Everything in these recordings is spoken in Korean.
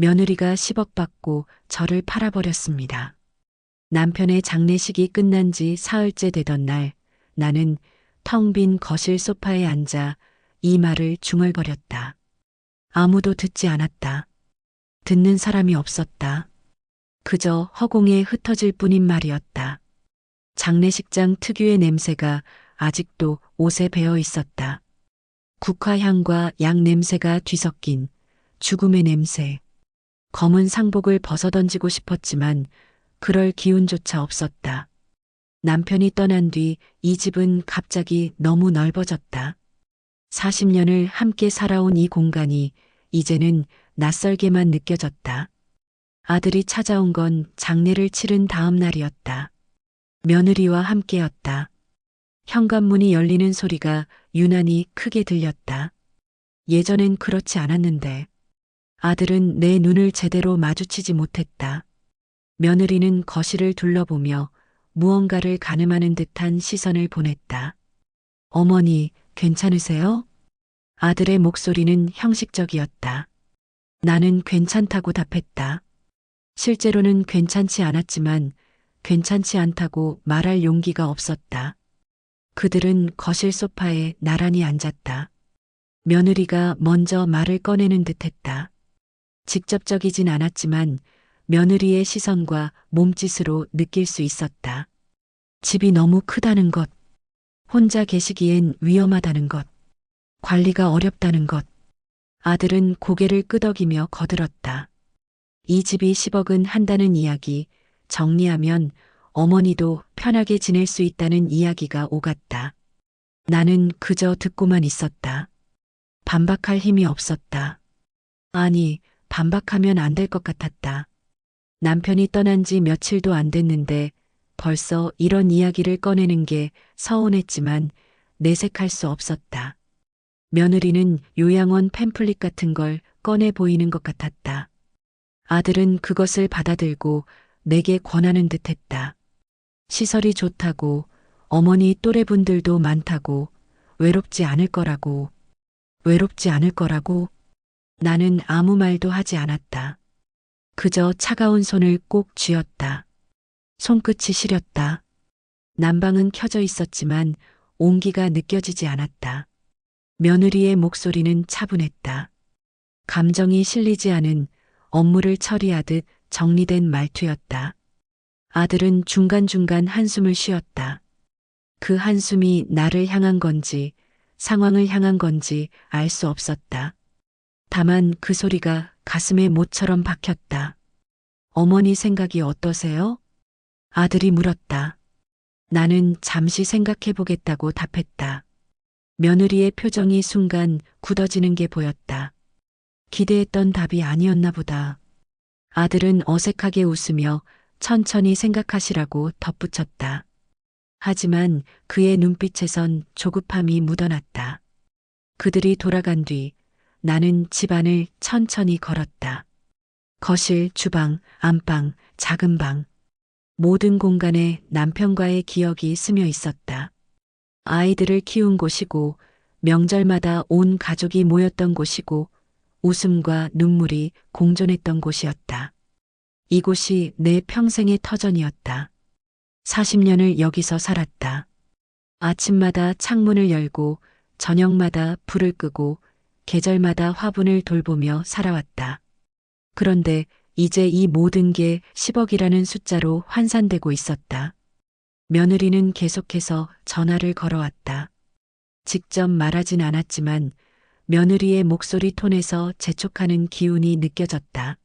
며느리가 10억 받고 저를 팔아버렸습니다. 남편의 장례식이 끝난 지 사흘째 되던 날 나는 텅 빈 거실 소파에 앉아 이 말을 중얼거렸다. 아무도 듣지 않았다. 듣는 사람이 없었다. 그저 허공에 흩어질 뿐인 말이었다. 장례식장 특유의 냄새가 아직도 옷에 배어 있었다. 국화향과 양 냄새가 뒤섞인 죽음의 냄새. 검은 상복을 벗어던지고 싶었지만 그럴 기운조차 없었다. 남편이 떠난 뒤 이 집은 갑자기 너무 넓어졌다. 40년을 함께 살아온 이 공간이 이제는 낯설게만 느껴졌다. 아들이 찾아온 건 장례를 치른 다음 날이었다. 며느리와 함께였다. 현관문이 열리는 소리가 유난히 크게 들렸다. 예전엔 그렇지 않았는데 아들은 내 눈을 제대로 마주치지 못했다. 며느리는 거실을 둘러보며 무언가를 가늠하는 듯한 시선을 보냈다. 어머니, 괜찮으세요? 아들의 목소리는 형식적이었다. 나는 괜찮다고 답했다. 실제로는 괜찮지 않았지만 괜찮지 않다고 말할 용기가 없었다. 그들은 거실 소파에 나란히 앉았다. 며느리가 먼저 말을 꺼내는 듯했다. 직접적이진 않았지만 며느리의 시선과 몸짓으로 느낄 수 있었다. 집이 너무 크다는 것, 혼자 계시기엔 위험하다는 것, 관리가 어렵다는 것. 아들은 고개를 끄덕이며 거들었다. 이 집이 10억은 한다는 이야기, 정리하면 어머니도 편하게 지낼 수 있다는 이야기가 오갔다. 나는 그저 듣고만 있었다. 반박할 힘이 없었다. 아니, 반박하면 안 될 것 같았다. 남편이 떠난 지 며칠도 안 됐는데 벌써 이런 이야기를 꺼내는 게 서운했지만 내색할 수 없었다. 며느리는 요양원 팸플릿 같은 걸 꺼내 보이는 것 같았다. 아들은 그것을 받아들고 내게 권하는 듯했다. 시설이 좋다고, 어머니 또래분들도 많다고, 외롭지 않을 거라고, 외롭지 않을 거라고. 나는 아무 말도 하지 않았다. 그저 차가운 손을 꼭 쥐었다. 손끝이 시렸다. 난방은 켜져 있었지만 온기가 느껴지지 않았다. 며느리의 목소리는 차분했다. 감정이 실리지 않은 업무를 처리하듯 정리된 말투였다. 아들은 중간중간 한숨을 쉬었다. 그 한숨이 나를 향한 건지 상황을 향한 건지 알 수 없었다. 다만 그 소리가 가슴에 못처럼 박혔다. 어머니 생각이 어떠세요? 아들이 물었다. 나는 잠시 생각해 보겠다고 답했다. 며느리의 표정이 순간 굳어지는 게 보였다. 기대했던 답이 아니었나 보다. 아들은 어색하게 웃으며 천천히 생각하시라고 덧붙였다. 하지만 그의 눈빛에선 조급함이 묻어났다. 그들이 돌아간 뒤 나는 집안을 천천히 걸었다. 거실, 주방, 안방, 작은 방. 모든 공간에 남편과의 기억이 스며 있었다. 아이들을 키운 곳이고 명절마다 온 가족이 모였던 곳이고 웃음과 눈물이 공존했던 곳이었다. 이곳이 내 평생의 터전이었다. 40년을 여기서 살았다. 아침마다 창문을 열고 저녁마다 불을 끄고 계절마다 화분을 돌보며 살아왔다. 그런데 이제 이 모든 게 10억이라는 숫자로 환산되고 있었다. 며느리는 계속해서 전화를 걸어왔다. 직접 말하진 않았지만 며느리의 목소리 톤에서 재촉하는 기운이 느껴졌다.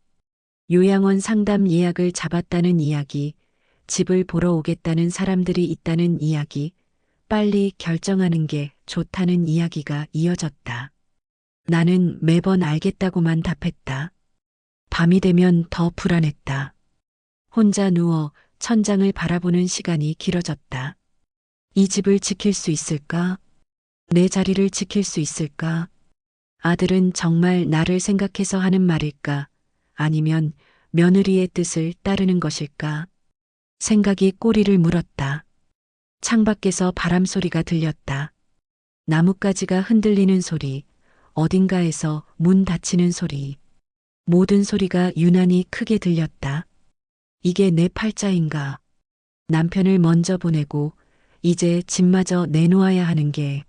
요양원 상담 예약을 잡았다는 이야기, 집을 보러 오겠다는 사람들이 있다는 이야기, 빨리 결정하는 게 좋다는 이야기가 이어졌다. 나는 매번 알겠다고만 답했다. 밤이 되면 더 불안했다. 혼자 누워 천장을 바라보는 시간이 길어졌다. 이 집을 지킬 수 있을까? 내 자리를 지킬 수 있을까? 아들은 정말 나를 생각해서 하는 말일까? 아니면 며느리의 뜻을 따르는 것일까? 생각이 꼬리를 물었다. 창밖에서 바람 소리가 들렸다. 나뭇가지가 흔들리는 소리, 어딘가에서 문 닫히는 소리. 모든 소리가 유난히 크게 들렸다. 이게 내 팔자인가? 남편을 먼저 보내고 이제 집마저 내놓아야 하는 게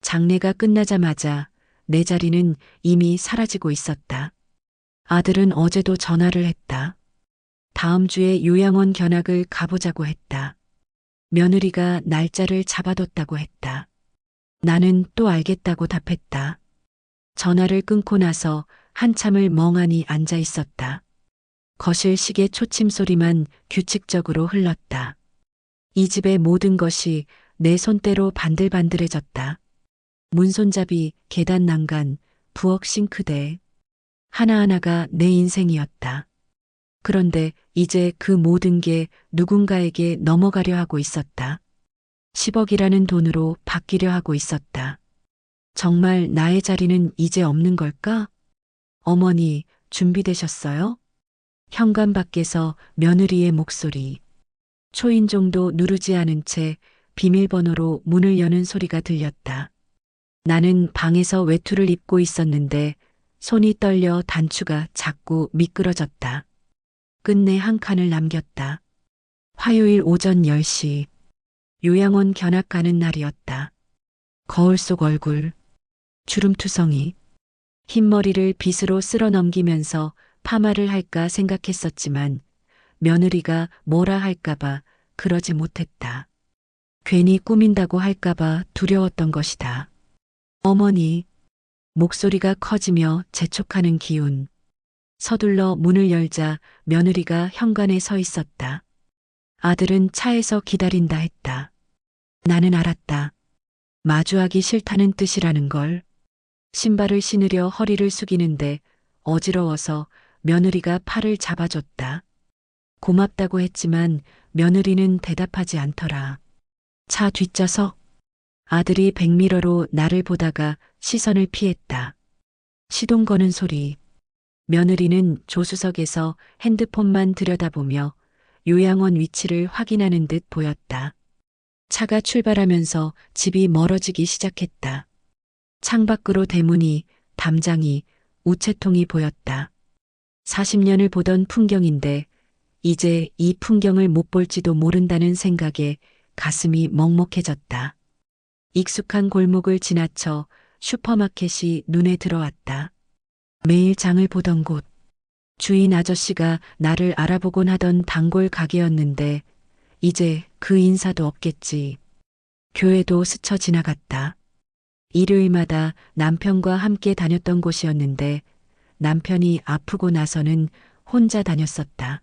장례가 끝나자마자 내 자리는 이미 사라지고 있었다. 아들은 어제도 전화를 했다. 다음 주에 요양원 견학을 가보자고 했다. 며느리가 날짜를 잡아뒀다고 했다. 나는 또 알겠다고 답했다. 전화를 끊고 나서 한참을 멍하니 앉아 있었다. 거실 시계 초침 소리만 규칙적으로 흘렀다. 이 집의 모든 것이 내 손때로 반들반들해졌다. 문손잡이, 계단 난간, 부엌 싱크대. 하나하나가 내 인생이었다. 그런데 이제 그 모든 게 누군가에게 넘어가려 하고 있었다. 10억이라는 돈으로 바뀌려 하고 있었다. 정말 나의 자리는 이제 없는 걸까? 어머니, 준비되셨어요? 현관 밖에서 며느리의 목소리. 초인종도 누르지 않은 채 비밀번호로 문을 여는 소리가 들렸다. 나는 방에서 외투를 입고 있었는데 손이 떨려 단추가 자꾸 미끄러졌다. 끝내 한 칸을 남겼다. 화요일 오전 10시. 요양원 견학 가는 날이었다. 거울 속 얼굴. 주름투성이. 흰머리를 빗으로 쓸어 넘기면서 파마를 할까 생각했었지만 며느리가 뭐라 할까봐 그러지 못했다. 괜히 꾸민다고 할까봐 두려웠던 것이다. 어머니. 목소리가 커지며 재촉하는 기운. 서둘러 문을 열자 며느리가 현관에 서 있었다. 아들은 차에서 기다린다 했다. 나는 알았다. 마주하기 싫다는 뜻이라는 걸. 신발을 신으려 허리를 숙이는데 어지러워서 며느리가 팔을 잡아줬다. 고맙다고 했지만 며느리는 대답하지 않더라. 차 뒷좌석. 아들이 백미러로 나를 보다가 시선을 피했다. 시동 거는 소리. 며느리는 조수석에서 핸드폰만 들여다보며 요양원 위치를 확인하는 듯 보였다. 차가 출발하면서 집이 멀어지기 시작했다. 창밖으로 대문이, 담장이, 우체통이 보였다. 40년을 보던 풍경인데 이제 이 풍경을 못 볼지도 모른다는 생각에 가슴이 먹먹해졌다. 익숙한 골목을 지나쳐 슈퍼마켓이 눈에 들어왔다. 매일 장을 보던 곳. 주인 아저씨가 나를 알아보곤 하던 단골 가게였는데 이제 그 인사도 없겠지. 교회도 스쳐 지나갔다. 일요일마다 남편과 함께 다녔던 곳이었는데 남편이 아프고 나서는 혼자 다녔었다.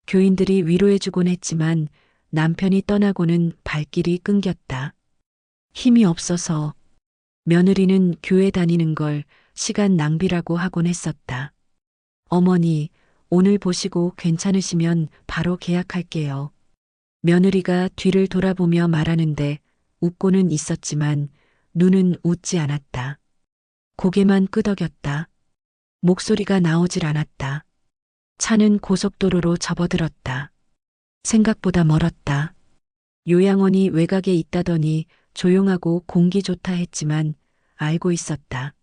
교인들이 위로해주곤 했지만 남편이 떠나고는 발길이 끊겼다. 힘이 없어서 며느리는 교회 다니는 걸 시간 낭비라고 하곤 했었다. 어머니, 오늘 보시고 괜찮으시면 바로 계약할게요. 며느리가 뒤를 돌아보며 말하는데 웃고는 있었지만 눈은 웃지 않았다. 고개만 끄덕였다. 목소리가 나오질 않았다. 차는 고속도로로 접어들었다. 생각보다 멀었다. 요양원이 외곽에 있다더니 조용하고 공기 좋다 했지만 알고 있었다.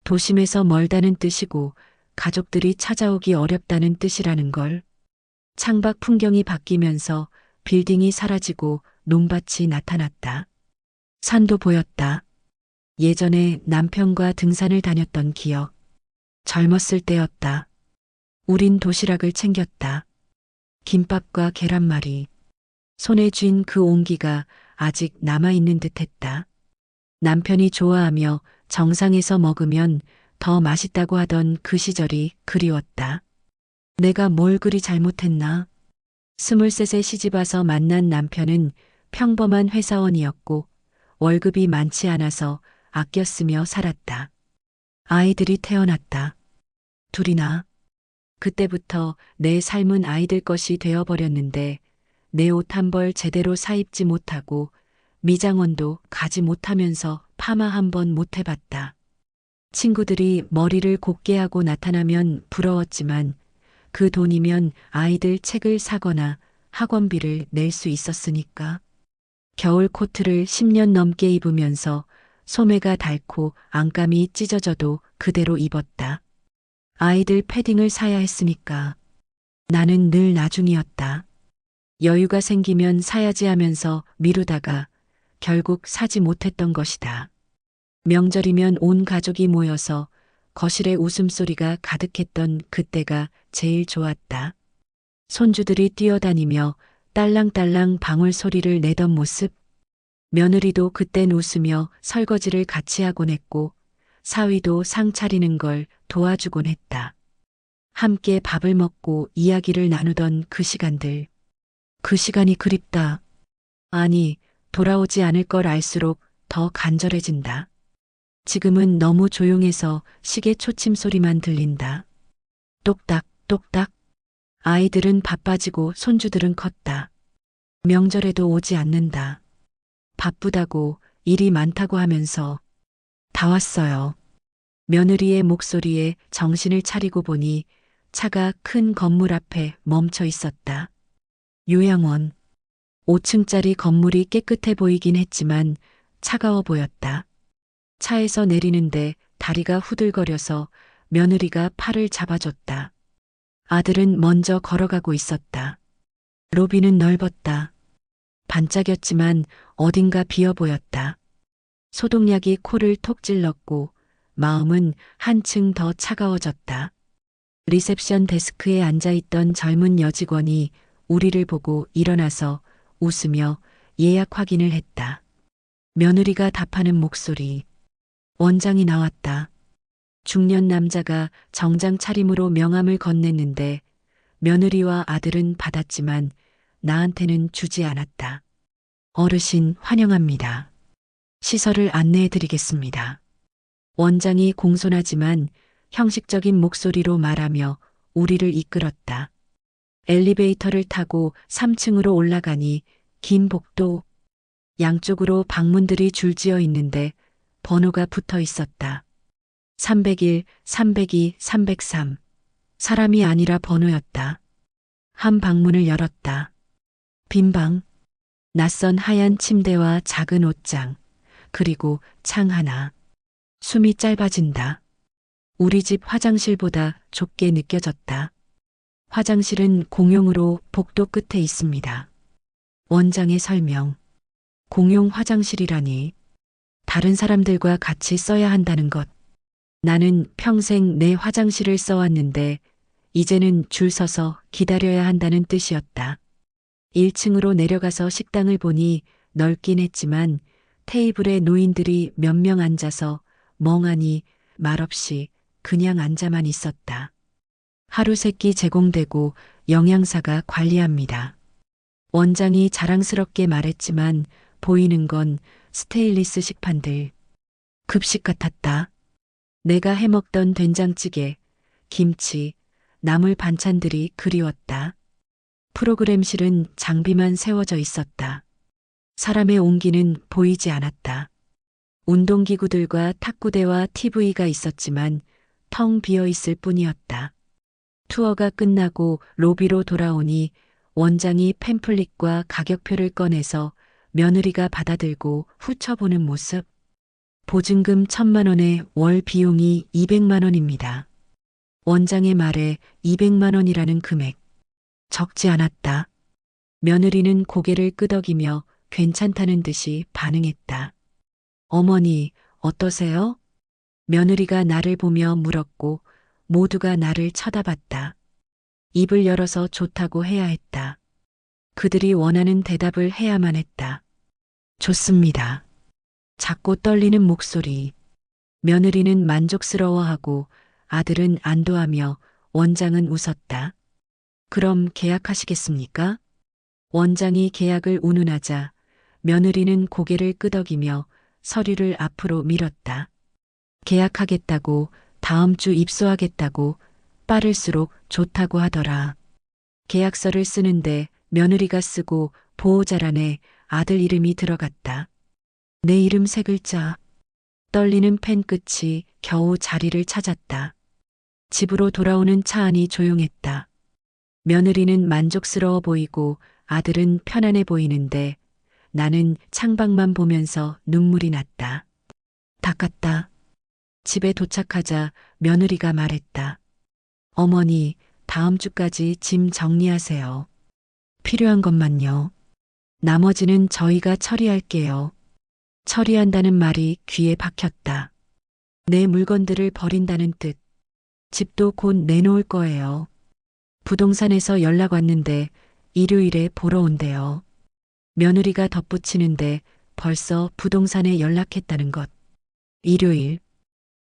도심에서 멀다는 뜻이고 가족들이 찾아오기 어렵다는 뜻이라는 걸. 창밖 풍경이 바뀌면서 빌딩이 사라지고 논밭이 나타났다. 산도 보였다. 예전에 남편과 등산을 다녔던 기억. 젊었을 때였다. 우린 도시락을 챙겼다. 김밥과 계란말이. 손에 쥔 그 온기가 아직 남아있는 듯했다. 남편이 좋아하며 정상에서 먹으면 더 맛있다고 하던 그 시절이 그리웠다. 내가 뭘 그리 잘못했나? 23세 시집와서 만난 남편은 평범한 회사원이었고 월급이 많지 않아서 아껴 쓰며 살았다. 아이들이 태어났다. 둘이나. 그때부터 내 삶은 아이들 것이 되어버렸는데 내 옷 한 벌 제대로 사입지 못하고 미장원도 가지 못하면서 파마 한 번 못 해봤다. 친구들이 머리를 곱게 하고 나타나면 부러웠지만 그 돈이면 아이들 책을 사거나 학원비를 낼 수 있었으니까. 겨울 코트를 10년 넘게 입으면서 소매가 닳고 안감이 찢어져도 그대로 입었다. 아이들 패딩을 사야 했으니까. 나는 늘 나중이었다. 여유가 생기면 사야지 하면서 미루다가 결국 사지 못했던 것이다. 명절이면 온 가족이 모여서 거실에 웃음소리가 가득했던 그때가 제일 좋았다. 손주들이 뛰어다니며 딸랑딸랑 방울 소리를 내던 모습. 며느리도 그땐 웃으며 설거지를 같이 하곤 했고 사위도 상 차리는 걸 도와주곤 했다. 함께 밥을 먹고 이야기를 나누던 그 시간들. 그 시간이 그립다. 아니, 돌아오지 않을 걸 알수록 더 간절해진다. 지금은 너무 조용해서 시계 초침 소리만 들린다. 똑딱, 똑딱. 아이들은 바빠지고 손주들은 컸다. 명절에도 오지 않는다. 바쁘다고, 일이 많다고 하면서 다 왔어요. 며느리의 목소리에 정신을 차리고 보니 차가 큰 건물 앞에 멈춰 있었다. 요양원. 5층짜리 건물이 깨끗해 보이긴 했지만 차가워 보였다. 차에서 내리는데 다리가 후들거려서 며느리가 팔을 잡아줬다. 아들은 먼저 걸어가고 있었다. 로비는 넓었다. 반짝였지만 어딘가 비어 보였다. 소독약이 코를 톡 찔렀고 마음은 한층 더 차가워졌다. 리셉션 데스크에 앉아있던 젊은 여직원이 우리를 보고 일어나서 웃으며 예약 확인을 했다. 며느리가 답하는 목소리. 원장이 나왔다. 중년 남자가 정장 차림으로 명함을 건넸는데 며느리와 아들은 받았지만 나한테는 주지 않았다. 어르신 환영합니다. 시설을 안내해 드리겠습니다. 원장이 공손하지만 형식적인 목소리로 말하며 우리를 이끌었다. 엘리베이터를 타고 3층으로 올라가니 긴 복도, 양쪽으로 방문들이 줄지어 있는데 번호가 붙어 있었다. 301, 302, 303. 사람이 아니라 번호였다. 한 방문을 열었다. 빈 방, 낯선 하얀 침대와 작은 옷장, 그리고 창 하나. 숨이 짧아진다. 우리 집 화장실보다 좁게 느껴졌다. 화장실은 공용으로 복도 끝에 있습니다. 원장의 설명. 공용 화장실이라니. 다른 사람들과 같이 써야 한다는 것. 나는 평생 내 화장실을 써왔는데 이제는 줄 서서 기다려야 한다는 뜻이었다. 1층으로 내려가서 식당을 보니 넓긴 했지만 테이블에 노인들이 몇 명 앉아서 멍하니 말없이 그냥 앉아만 있었다. 하루 세끼 제공되고 영양사가 관리합니다. 원장이 자랑스럽게 말했지만 보이는 건 스테인리스 식판들. 급식 같았다. 내가 해먹던 된장찌개, 김치, 나물 반찬들이 그리웠다. 프로그램실은 장비만 세워져 있었다. 사람의 온기는 보이지 않았다. 운동기구들과 탁구대와 TV가 있었지만 텅 비어 있을 뿐이었다. 투어가 끝나고 로비로 돌아오니 원장이 팸플릿과 가격표를 꺼내서 며느리가 받아들고 훑어보는 모습. 보증금 1,000만 원에 월 비용이 200만 원입니다. 원장의 말에 200만 원이라는 금액. 적지 않았다. 며느리는 고개를 끄덕이며 괜찮다는 듯이 반응했다. 어머니, 어떠세요? 며느리가 나를 보며 물었고 모두가 나를 쳐다봤다. 입을 열어서 좋다고 해야 했다. 그들이 원하는 대답을 해야만 했다. 좋습니다. 작고 떨리는 목소리. 며느리는 만족스러워하고 아들은 안도하며 원장은 웃었다. 그럼 계약하시겠습니까? 원장이 계약을 운운하자 며느리는 고개를 끄덕이며 서류를 앞으로 밀었다. 계약하겠다고, 다음 주 입소하겠다고, 빠를수록 좋다고 하더라. 계약서를 쓰는데 며느리가 쓰고 보호자란에 아들 이름이 들어갔다. 내 이름 3글자. 떨리는 펜 끝이 겨우 자리를 찾았다. 집으로 돌아오는 차 안이 조용했다. 며느리는 만족스러워 보이고 아들은 편안해 보이는데 나는 창밖만 보면서 눈물이 났다. 닦았다. 집에 도착하자 며느리가 말했다. 어머니, 다음 주까지 짐 정리하세요. 필요한 것만요. 나머지는 저희가 처리할게요. 처리한다는 말이 귀에 박혔다. 내 물건들을 버린다는 뜻. 집도 곧 내놓을 거예요. 부동산에서 연락 왔는데 일요일에 보러 온대요. 며느리가 덧붙이는데 벌써 부동산에 연락했다는 것. 일요일,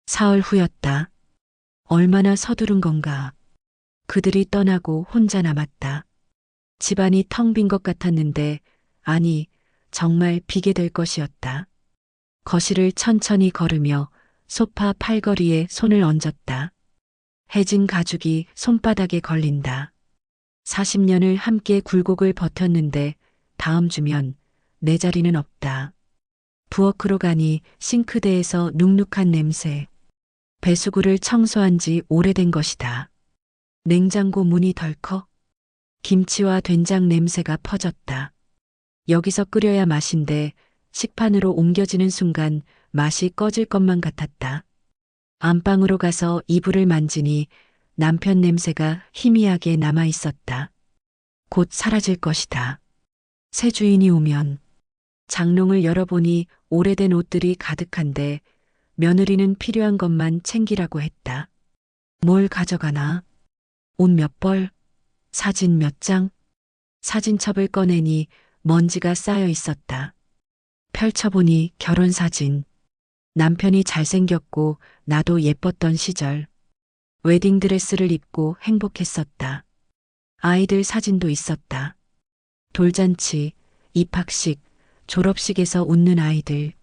사흘 후였다. 얼마나 서두른 건가. 그들이 떠나고 혼자 남았다. 집안이 텅 빈 것 같았는데, 아니, 정말 비게 될 것이었다. 거실을 천천히 걸으며 소파 팔걸이에 손을 얹었다. 해진 가죽이 손바닥에 걸린다. 40년을 함께 굴곡을 버텼는데 다음 주면 내 자리는 없다. 부엌으로 가니 싱크대에서 눅눅한 냄새. 배수구를 청소한 지 오래된 것이다. 냉장고 문이 덜컥. 김치와 된장 냄새가 퍼졌다. 여기서 끓여야 맛인데 식판으로 옮겨지는 순간 맛이 꺼질 것만 같았다. 안방으로 가서 이불을 만지니 남편 냄새가 희미하게 남아 있었다. 곧 사라질 것이다. 새 주인이 오면 장롱을 열어보니 오래된 옷들이 가득한데 며느리는 필요한 것만 챙기라고 했다. 뭘 가져가나? 옷 몇 벌? 사진 몇 장? 사진첩을 꺼내니 먼지가 쌓여 있었다. 펼쳐보니 결혼사진. 남편이 잘생겼고 나도 예뻤던 시절. 웨딩드레스를 입고 행복했었다. 아이들 사진도 있었다. 돌잔치, 입학식, 졸업식에서 웃는 아이들.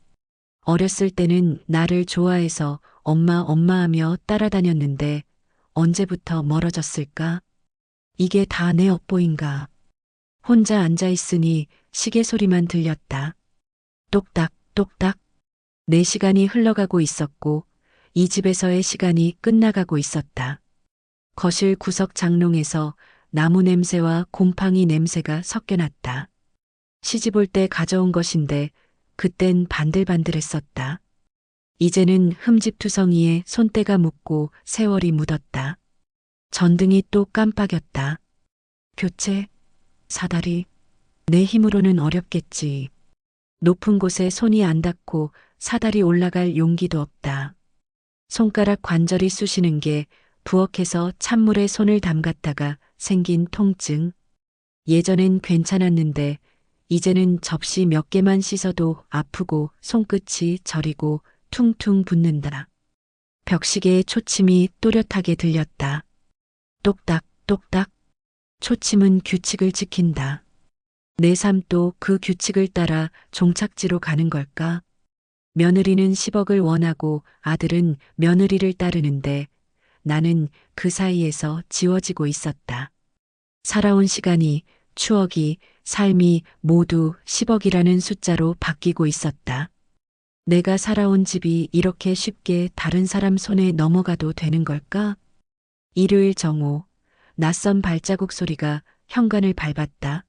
어렸을 때는 나를 좋아해서 엄마 엄마 하며 따라다녔는데 언제부터 멀어졌을까? 이게 다 내 업보인가? 혼자 앉아 있으니 시계 소리만 들렸다. 똑딱, 똑딱. 내 시간이 흘러가고 있었고 이 집에서의 시간이 끝나가고 있었다. 거실 구석 장롱에서 나무 냄새와 곰팡이 냄새가 섞여났다. 시집 올 때 가져온 것인데 그땐 반들반들했었다. 이제는 흠집투성이에 손때가 묻고 세월이 묻었다. 전등이 또 깜빡였다. 교체, 사다리, 내 힘으로는 어렵겠지. 높은 곳에 손이 안 닿고 사다리 올라갈 용기도 없다. 손가락 관절이 쑤시는 게 부엌에서 찬물에 손을 담갔다가 생긴 통증. 예전엔 괜찮았는데 이제는 접시 몇 개만 씻어도 아프고 손끝이 저리고 퉁퉁 붓는다. 벽시계의 초침이 또렷하게 들렸다. 똑딱 똑딱. 초침은 규칙을 지킨다. 내 삶도 그 규칙을 따라 종착지로 가는 걸까? 며느리는 10억을 원하고 아들은 며느리를 따르는데 나는 그 사이에서 지워지고 있었다. 살아온 시간이, 추억이, 삶이 모두 10억이라는 숫자로 바뀌고 있었다. 내가 살아온 집이 이렇게 쉽게 다른 사람 손에 넘어가도 되는 걸까? 일요일 정오, 낯선 발자국 소리가 현관을 밟았다.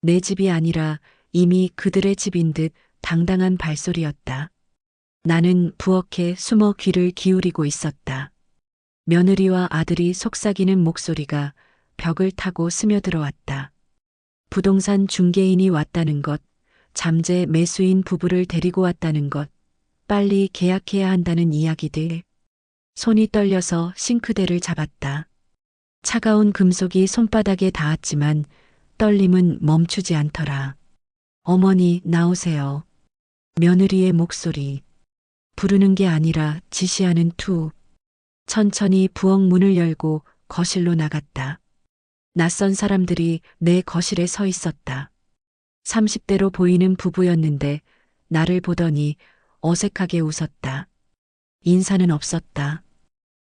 내 집이 아니라 이미 그들의 집인 듯 당당한 발소리였다. 나는 부엌에 숨어 귀를 기울이고 있었다. 며느리와 아들이 속삭이는 목소리가 벽을 타고 스며들어왔다. 부동산 중개인이 왔다는 것, 잠재 매수인 부부를 데리고 왔다는 것, 빨리 계약해야 한다는 이야기들. 손이 떨려서 싱크대를 잡았다. 차가운 금속이 손바닥에 닿았지만 떨림은 멈추지 않더라. 어머니, 나오세요. 며느리의 목소리. 부르는 게 아니라 지시하는 투. 천천히 부엌 문을 열고 거실로 나갔다. 낯선 사람들이 내 거실에 서 있었다. 30대로 보이는 부부였는데 나를 보더니 어색하게 웃었다. 인사는 없었다.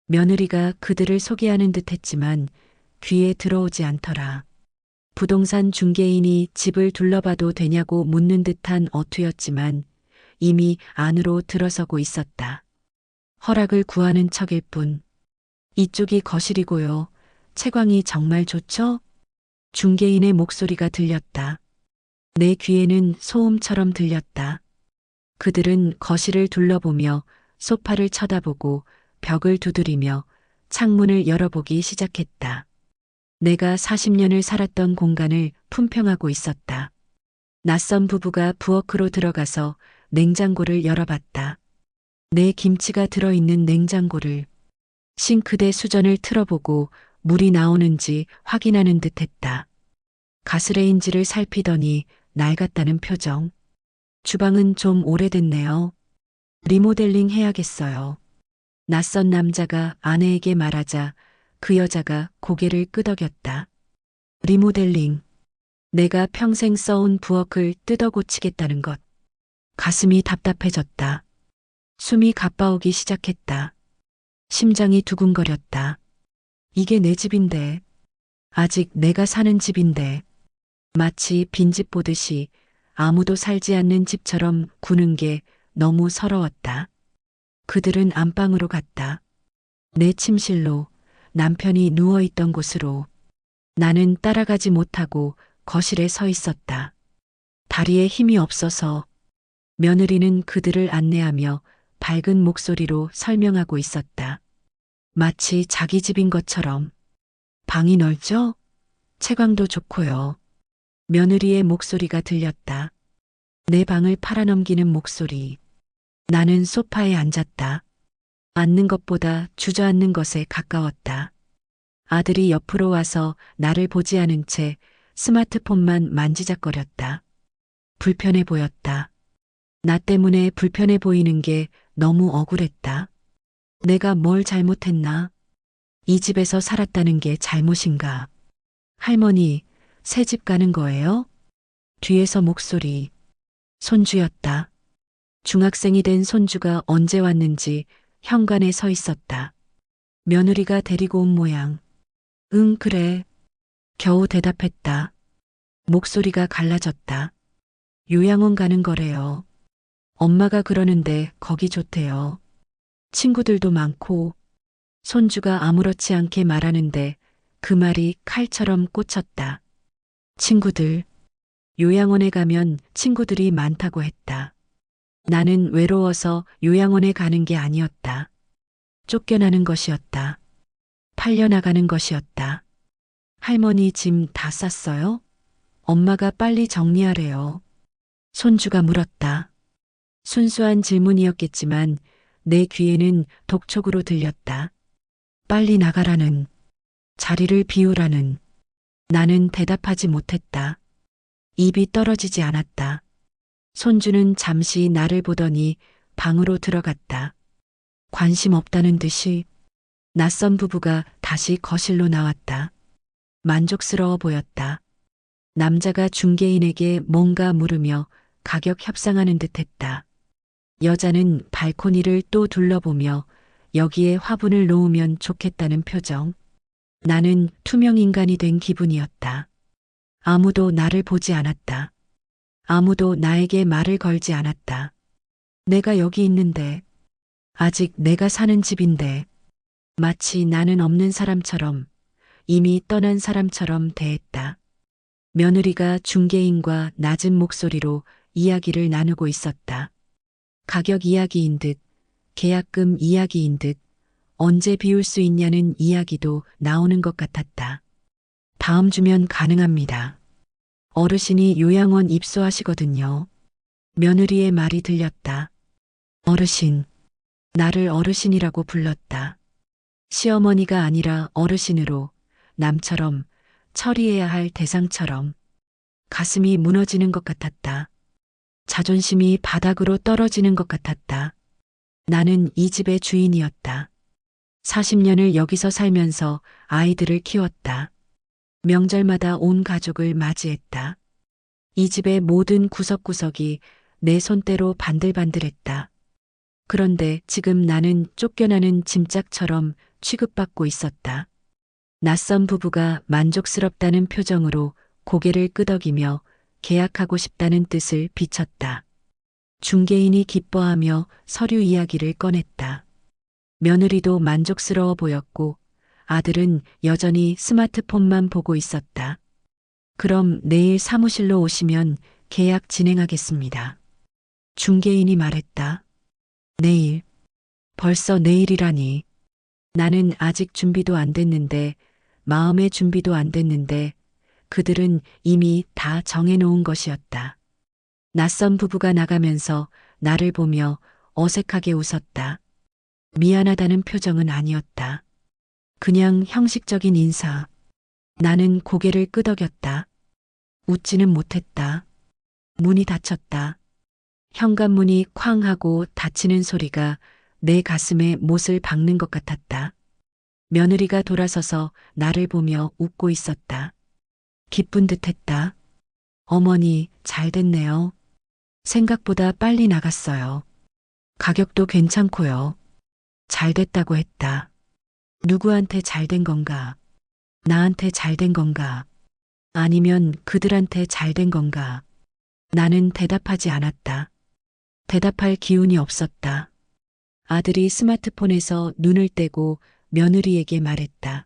며느리가 그들을 소개하는 듯 했지만 귀에 들어오지 않더라. 부동산 중개인이 집을 둘러봐도 되냐고 묻는 듯한 어투였지만 이미 안으로 들어서고 있었다. 허락을 구하는 척일 뿐. 이쪽이 거실이고요. 채광이 정말 좋죠? 중개인의 목소리가 들렸다. 내 귀에는 소음처럼 들렸다. 그들은 거실을 둘러보며 소파를 쳐다보고 벽을 두드리며 창문을 열어보기 시작했다. 내가 40년을 살았던 공간을 품평하고 있었다. 낯선 부부가 부엌으로 들어가서 냉장고를 열어봤다. 내 김치가 들어있는 냉장고를, 싱크대 수전을 틀어보고 물이 나오는지 확인하는 듯 했다. 가스레인지를 살피더니 낡았다는 표정. 주방은 좀 오래됐네요. 리모델링 해야겠어요. 낯선 남자가 아내에게 말하자 그 여자가 고개를 끄덕였다. 리모델링. 내가 평생 써온 부엌을 뜯어 고치겠다는 것. 가슴이 답답해졌다. 숨이 가빠오기 시작했다. 심장이 두근거렸다. 이게 내 집인데. 아직 내가 사는 집인데. 마치 빈집 보듯이 아무도 살지 않는 집처럼 구는 게 너무 서러웠다. 그들은 안방으로 갔다. 내 침실로, 남편이 누워있던 곳으로. 나는 따라가지 못하고 거실에 서 있었다. 다리에 힘이 없어서. 며느리는 그들을 안내하며 밝은 목소리로 설명하고 있었다. 마치 자기 집인 것처럼. 방이 넓죠? 채광도 좋고요. 며느리의 목소리가 들렸다. 내 방을 팔아넘기는 목소리. 나는 소파에 앉았다. 앉는 것보다 주저앉는 것에 가까웠다. 아들이 옆으로 와서 나를 보지 않은 채 스마트폰만 만지작거렸다. 불편해 보였다. 나 때문에 불편해 보이는 게 너무 억울했다. 내가 뭘 잘못했나? 이 집에서 살았다는 게 잘못인가? 할머니, 새 집 가는 거예요? 뒤에서 목소리. 손주였다. 중학생이 된 손주가 언제 왔는지 현관에 서 있었다. 며느리가 데리고 온 모양. 응, 그래. 겨우 대답했다. 목소리가 갈라졌다. 요양원 가는 거래요. 엄마가 그러는데 거기 좋대요. 친구들도 많고. 손주가 아무렇지 않게 말하는데 그 말이 칼처럼 꽂혔다. 친구들. 요양원에 가면 친구들이 많다고 했다. 나는 외로워서 요양원에 가는 게 아니었다. 쫓겨나는 것이었다. 팔려나가는 것이었다. 할머니 짐 다 쌌어요? 엄마가 빨리 정리하래요. 손주가 물었다. 순수한 질문이었겠지만 내 귀에는 독촉으로 들렸다. 빨리 나가라는, 자리를 비우라는. 나는 대답하지 못했다. 입이 떨어지지 않았다. 손주는 잠시 나를 보더니 방으로 들어갔다. 관심 없다는 듯이. 낯선 부부가 다시 거실로 나왔다. 만족스러워 보였다. 남자가 중개인에게 뭔가 물으며 가격 협상하는 듯 했다. 여자는 발코니를 또 둘러보며 여기에 화분을 놓으면 좋겠다는 표정. 나는 투명 인간이 된 기분이었다. 아무도 나를 보지 않았다. 아무도 나에게 말을 걸지 않았다. 내가 여기 있는데, 아직 내가 사는 집인데, 마치 나는 없는 사람처럼, 이미 떠난 사람처럼 대했다. 며느리가 중개인과 낮은 목소리로 이야기를 나누고 있었다. 가격 이야기인 듯, 계약금 이야기인 듯, 언제 비울 수 있냐는 이야기도 나오는 것 같았다. 다음 주면 가능합니다. 어르신이 요양원 입소하시거든요. 며느리의 말이 들렸다. 어르신. 나를 어르신이라고 불렀다. 시어머니가 아니라 어르신으로, 남처럼, 처리해야 할 대상처럼. 가슴이 무너지는 것 같았다. 자존심이 바닥으로 떨어지는 것 같았다. 나는 이 집의 주인이었다. 40년을 여기서 살면서 아이들을 키웠다. 명절마다 온 가족을 맞이했다. 이 집의 모든 구석구석이 내 손때로 반들반들했다. 그런데 지금 나는 쫓겨나는 짐짝처럼 취급받고 있었다. 낯선 부부가 만족스럽다는 표정으로 고개를 끄덕이며 계약하고 싶다는 뜻을 비쳤다. 중개인이 기뻐하며 서류 이야기를 꺼냈다. 며느리도 만족스러워 보였고 아들은 여전히 스마트폰만 보고 있었다. 그럼 내일 사무실로 오시면 계약 진행하겠습니다. 중개인이 말했다. 내일. 벌써 내일이라니. 나는 아직 준비도 안 됐는데, 마음의 준비도 안 됐는데, 그들은 이미 다 정해놓은 것이었다. 낯선 부부가 나가면서 나를 보며 어색하게 웃었다. 미안하다는 표정은 아니었다. 그냥 형식적인 인사. 나는 고개를 끄덕였다. 웃지는 못했다. 문이 닫혔다. 현관문이 쾅 하고 닫히는 소리가 내 가슴에 못을 박는 것 같았다. 며느리가 돌아서서 나를 보며 웃고 있었다. 기쁜 듯 했다. 어머니, 잘 됐네요. 생각보다 빨리 나갔어요. 가격도 괜찮고요. 잘 됐다고 했다. 누구한테 잘 된 건가? 나한테 잘 된 건가? 아니면 그들한테 잘 된 건가? 나는 대답하지 않았다. 대답할 기운이 없었다. 아들이 스마트폰에서 눈을 떼고 며느리에게 말했다.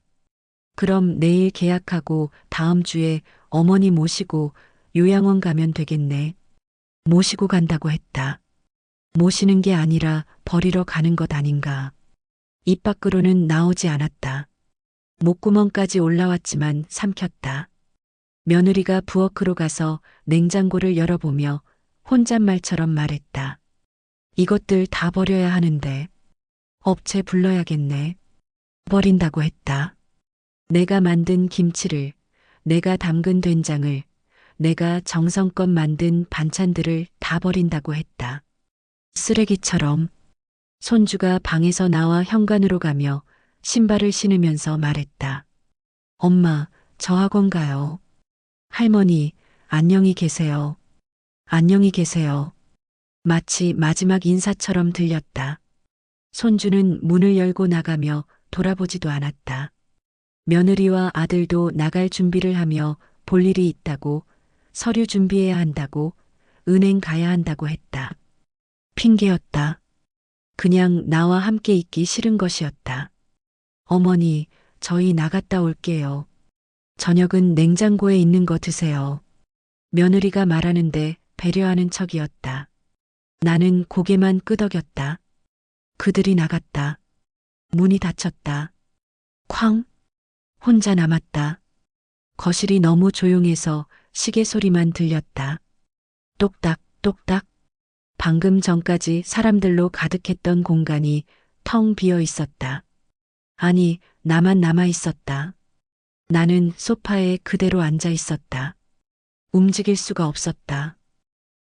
그럼 내일 계약하고 다음 주에 어머니 모시고 요양원 가면 되겠네. 모시고 간다고 했다. 모시는 게 아니라 버리러 가는 것 아닌가. 입 밖으로는 나오지 않았다. 목구멍까지 올라왔지만 삼켰다. 며느리가 부엌으로 가서 냉장고를 열어보며 혼잣말처럼 말했다. 이것들 다 버려야 하는데 업체 불러야겠네. 버린다고 했다. 내가 만든 김치를, 내가 담근 된장을, 내가 정성껏 만든 반찬들을 다 버린다고 했다. 쓰레기처럼. 손주가 방에서 나와 현관으로 가며 신발을 신으면서 말했다. 엄마, 저 학원 가요. 할머니, 안녕히 계세요. 안녕히 계세요. 마치 마지막 인사처럼 들렸다. 손주는 문을 열고 나가며 돌아보지도 않았다. 며느리와 아들도 나갈 준비를 하며 볼 일이 있다고, 서류 준비해야 한다고, 은행 가야 한다고 했다. 핑계였다. 그냥 나와 함께 있기 싫은 것이었다. 어머니, 저희 나갔다 올게요. 저녁은 냉장고에 있는 거 드세요. 며느리가 말하는데 배려하는 척이었다. 나는 고개만 끄덕였다. 그들이 나갔다. 문이 닫혔다. 쾅! 혼자 남았다. 거실이 너무 조용해서 시계 소리만 들렸다. 똑딱, 똑딱. 방금 전까지 사람들로 가득했던 공간이 텅 비어 있었다. 아니, 나만 남아 있었다. 나는 소파에 그대로 앉아 있었다. 움직일 수가 없었다.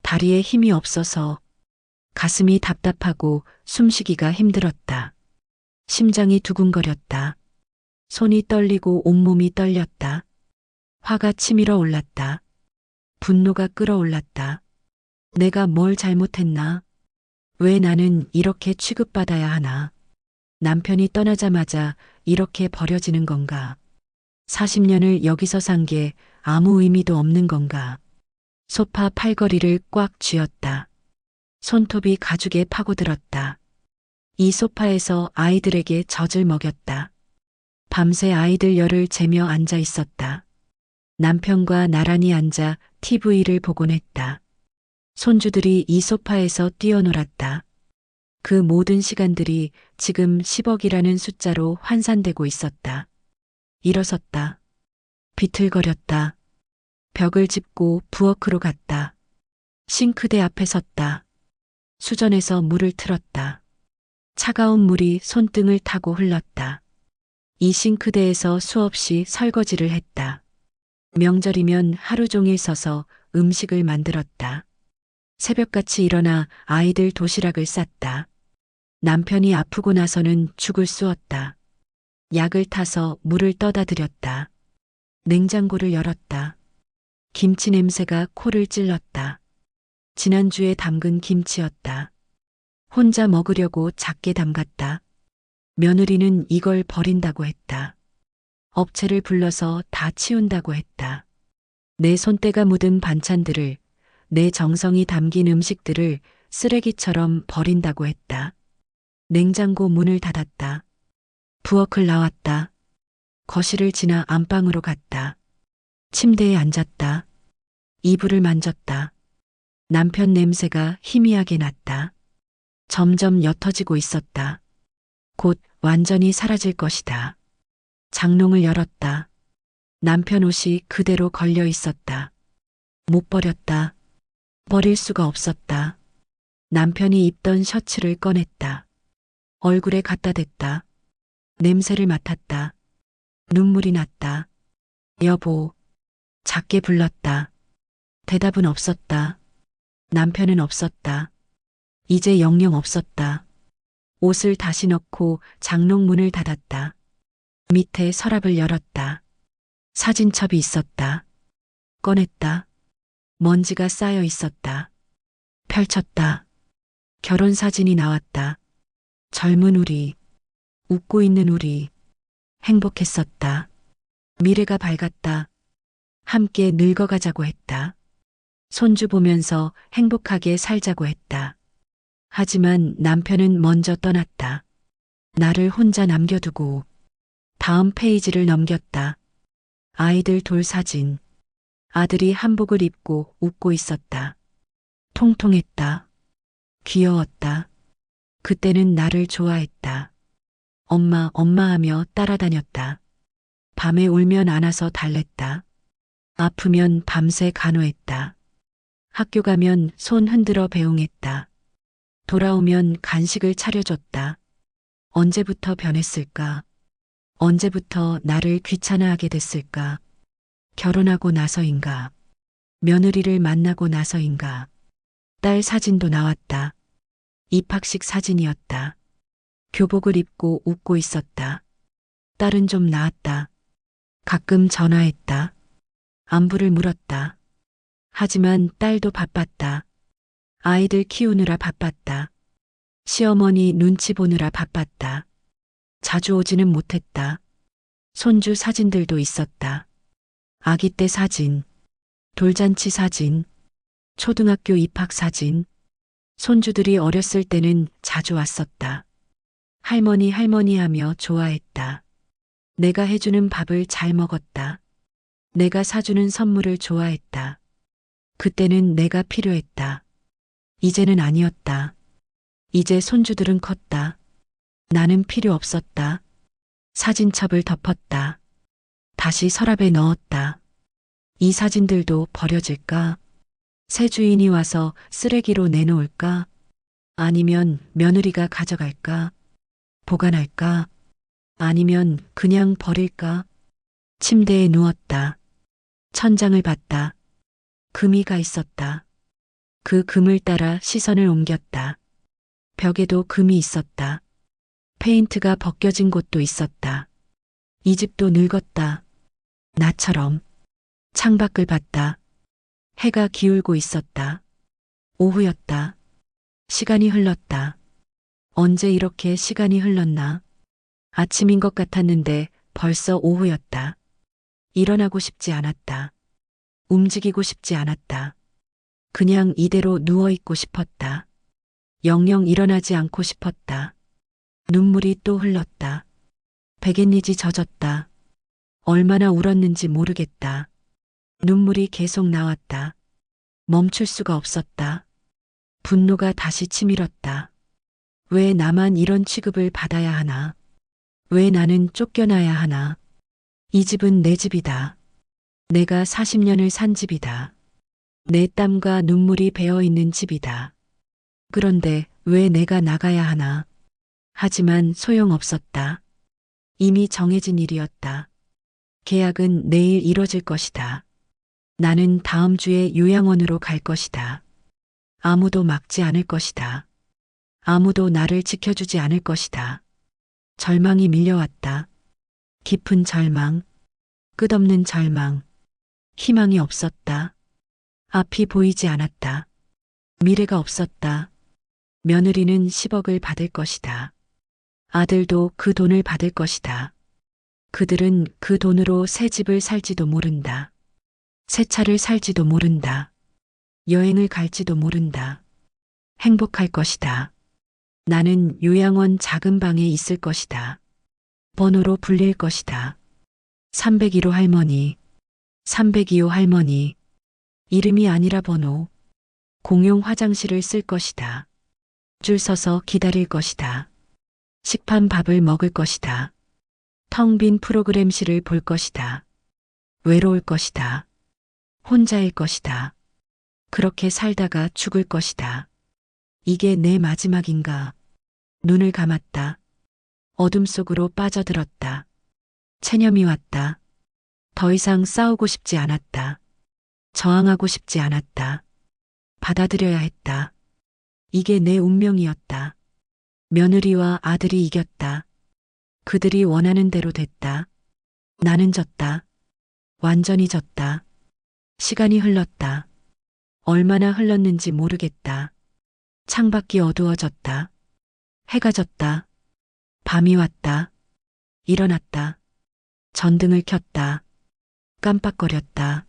다리에 힘이 없어서 가슴이 답답하고 숨쉬기가 힘들었다. 심장이 두근거렸다. 손이 떨리고 온몸이 떨렸다. 화가 치밀어 올랐다. 분노가 끓어올랐다. 내가 뭘 잘못했나? 왜 나는 이렇게 취급받아야 하나? 남편이 떠나자마자 이렇게 버려지는 건가? 40년을 여기서 산 게 아무 의미도 없는 건가? 소파 팔걸이를 꽉 쥐었다. 손톱이 가죽에 파고들었다. 이 소파에서 아이들에게 젖을 먹였다. 밤새 아이들 열을 재며 앉아 있었다. 남편과 나란히 앉아 TV를 보곤 했다. 손주들이 이 소파에서 뛰어놀았다. 그 모든 시간들이 지금 10억이라는 숫자로 환산되고 있었다. 일어섰다. 비틀거렸다. 벽을 짚고 부엌으로 갔다. 싱크대 앞에 섰다. 수전에서 물을 틀었다. 차가운 물이 손등을 타고 흘렀다. 이 싱크대에서 수없이 설거지를 했다. 명절이면 하루 종일 서서 음식을 만들었다. 새벽같이 일어나 아이들 도시락을 쌌다. 남편이 아프고 나서는 죽을 쑤었다. 약을 타서 물을 떠다 드렸다. 냉장고를 열었다. 김치 냄새가 코를 찔렀다. 지난주에 담근 김치였다. 혼자 먹으려고 작게 담갔다. 며느리는 이걸 버린다고 했다. 업체를 불러서 다 치운다고 했다. 내 손때가 묻은 반찬들을, 내 정성이 담긴 음식들을 쓰레기처럼 버린다고 했다. 냉장고 문을 닫았다. 부엌을 나왔다. 거실을 지나 안방으로 갔다. 침대에 앉았다. 이불을 만졌다. 남편 냄새가 희미하게 났다. 점점 옅어지고 있었다. 곧 완전히 사라질 것이다. 장롱을 열었다. 남편 옷이 그대로 걸려 있었다. 못 버렸다. 버릴 수가 없었다. 남편이 입던 셔츠를 꺼냈다. 얼굴에 갖다 댔다. 냄새를 맡았다. 눈물이 났다. 여보. 작게 불렀다. 대답은 없었다. 남편은 없었다. 이제 영영 없었다. 옷을 다시 넣고 장롱 문을 닫았다. 밑에 서랍을 열었다. 사진첩이 있었다. 꺼냈다. 먼지가 쌓여 있었다. 펼쳤다. 결혼 사진이 나왔다. 젊은 우리, 웃고 있는 우리, 행복했었다. 미래가 밝았다. 함께 늙어가자고 했다. 손주 보면서 행복하게 살자고 했다. 하지만 남편은 먼저 떠났다. 나를 혼자 남겨두고 다음 페이지를 넘겼다. 아이들 돌 사진. 아들이 한복을 입고 웃고 있었다. 통통했다. 귀여웠다. 그때는 나를 좋아했다. 엄마, 엄마 하며 따라다녔다. 밤에 울면 안아서 달랬다. 아프면 밤새 간호했다. 학교 가면 손 흔들어 배웅했다. 돌아오면 간식을 차려줬다. 언제부터 변했을까? 언제부터 나를 귀찮아하게 됐을까? 결혼하고 나서인가? 며느리를 만나고 나서인가? 딸 사진도 나왔다. 입학식 사진이었다. 교복을 입고 웃고 있었다. 딸은 좀 나았다. 가끔 전화했다. 안부를 물었다. 하지만 딸도 바빴다. 아이들 키우느라 바빴다. 시어머니 눈치 보느라 바빴다. 자주 오지는 못했다. 손주 사진들도 있었다. 아기 때 사진, 돌잔치 사진, 초등학교 입학 사진. 손주들이 어렸을 때는 자주 왔었다. 할머니 할머니 하며 좋아했다. 내가 해주는 밥을 잘 먹었다. 내가 사주는 선물을 좋아했다. 그때는 내가 필요했다. 이제는 아니었다. 이제 손주들은 컸다. 나는 필요 없었다. 사진첩을 덮었다. 다시 서랍에 넣었다. 이 사진들도 버려질까? 새 주인이 와서 쓰레기로 내놓을까? 아니면 며느리가 가져갈까? 보관할까? 아니면 그냥 버릴까? 침대에 누웠다. 천장을 봤다. 금이가 있었다. 그 금을 따라 시선을 옮겼다. 벽에도 금이 있었다. 페인트가 벗겨진 곳도 있었다. 이 집도 늙었다. 나처럼. 창밖을 봤다. 해가 기울고 있었다. 오후였다. 시간이 흘렀다. 언제 이렇게 시간이 흘렀나? 아침인 것 같았는데 벌써 오후였다. 일어나고 싶지 않았다. 움직이고 싶지 않았다. 그냥 이대로 누워있고 싶었다. 영영 일어나지 않고 싶었다. 눈물이 또 흘렀다. 베갯니지 젖었다. 얼마나 울었는지 모르겠다. 눈물이 계속 나왔다. 멈출 수가 없었다. 분노가 다시 치밀었다. 왜 나만 이런 취급을 받아야 하나? 왜 나는 쫓겨나야 하나? 이 집은 내 집이다. 내가 40년을 산 집이다. 내 땀과 눈물이 배어 있는 집이다. 그런데 왜 내가 나가야 하나? 하지만 소용없었다. 이미 정해진 일이었다. 계약은 내일 이뤄질 것이다. 나는 다음 주에 요양원으로 갈 것이다. 아무도 막지 않을 것이다. 아무도 나를 지켜주지 않을 것이다. 절망이 밀려왔다. 깊은 절망, 끝없는 절망. 희망이 없었다. 앞이 보이지 않았다. 미래가 없었다. 며느리는 10억을 받을 것이다. 아들도 그 돈을 받을 것이다. 그들은 그 돈으로 새 집을 살지도 모른다. 새 차를 살지도 모른다. 여행을 갈지도 모른다. 행복할 것이다. 나는 요양원 작은 방에 있을 것이다. 번호로 불릴 것이다. 301호 할머니, 302호 할머니. 이름이 아니라 번호. 공용 화장실을 쓸 것이다. 줄 서서 기다릴 것이다. 식판 밥을 먹을 것이다. 텅 빈 프로그램실을 볼 것이다. 외로울 것이다. 혼자일 것이다. 그렇게 살다가 죽을 것이다. 이게 내 마지막인가? 눈을 감았다. 어둠 속으로 빠져들었다. 체념이 왔다. 더 이상 싸우고 싶지 않았다. 저항하고 싶지 않았다. 받아들여야 했다. 이게 내 운명이었다. 며느리와 아들이 이겼다. 그들이 원하는 대로 됐다. 나는 졌다. 완전히 졌다. 시간이 흘렀다. 얼마나 흘렀는지 모르겠다. 창밖이 어두워졌다. 해가 졌다. 밤이 왔다. 일어났다. 전등을 켰다. 깜빡거렸다.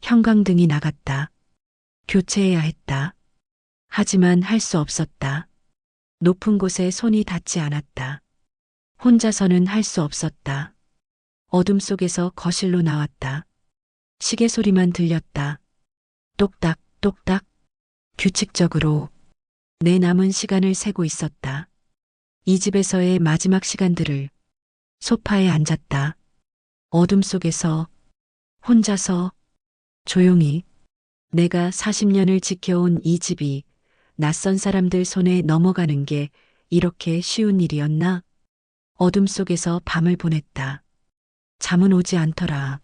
형광등이 나갔다. 교체해야 했다. 하지만 할 수 없었다. 높은 곳에 손이 닿지 않았다. 혼자서는 할 수 없었다. 어둠 속에서 거실로 나왔다. 시계 소리만 들렸다. 똑딱, 똑딱. 규칙적으로 내 남은 시간을 세고 있었다. 이 집에서의 마지막 시간들을 소파에 앉았다. 어둠 속에서 혼자서 조용히 내가 40년을 지켜온 이 집이 낯선 사람들 손에 넘어가는 게 이렇게 쉬운 일이었나? 어둠 속에서 밤을 보냈다. 잠은 오지 않더라.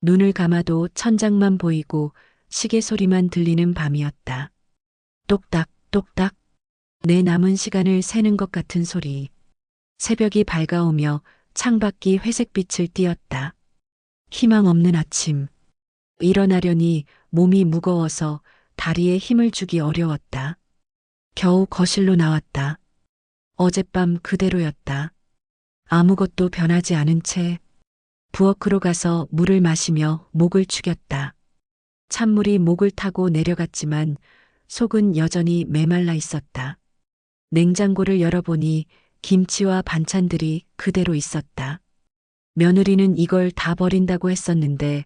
눈을 감아도 천장만 보이고 시계 소리만 들리는 밤이었다. 똑딱, 똑딱. 내 남은 시간을 세는 것 같은 소리. 새벽이 밝아오며 창밖이 회색빛을 띠었다. 희망 없는 아침. 일어나려니 몸이 무거워서 다리에 힘을 주기 어려웠다. 겨우 거실로 나왔다. 어젯밤 그대로였다. 아무것도 변하지 않은 채 부엌으로 가서 물을 마시며 목을 축였다. 찬물이 목을 타고 내려갔지만 속은 여전히 메말라 있었다. 냉장고를 열어보니 김치와 반찬들이 그대로 있었다. 며느리는 이걸 다 버린다고 했었는데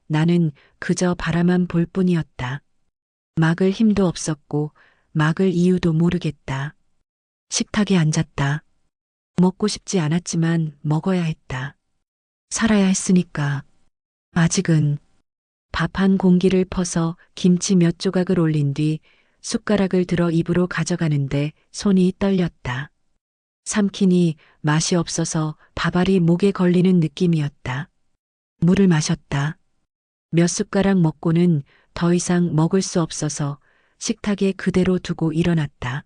나는 그저 바라만 볼 뿐이었다. 막을 힘도 없었고 막을 이유도 모르겠다. 식탁에 앉았다. 먹고 싶지 않았지만 먹어야 했다. 살아야 했으니까. 아직은 밥 한 공기를 퍼서 김치 몇 조각을 올린 뒤 숟가락을 들어 입으로 가져가는데 손이 떨렸다. 삼키니 맛이 없어서 밥알이 목에 걸리는 느낌이었다. 물을 마셨다. 몇 숟가락 먹고는 더 이상 먹을 수 없어서 식탁에 그대로 두고 일어났다.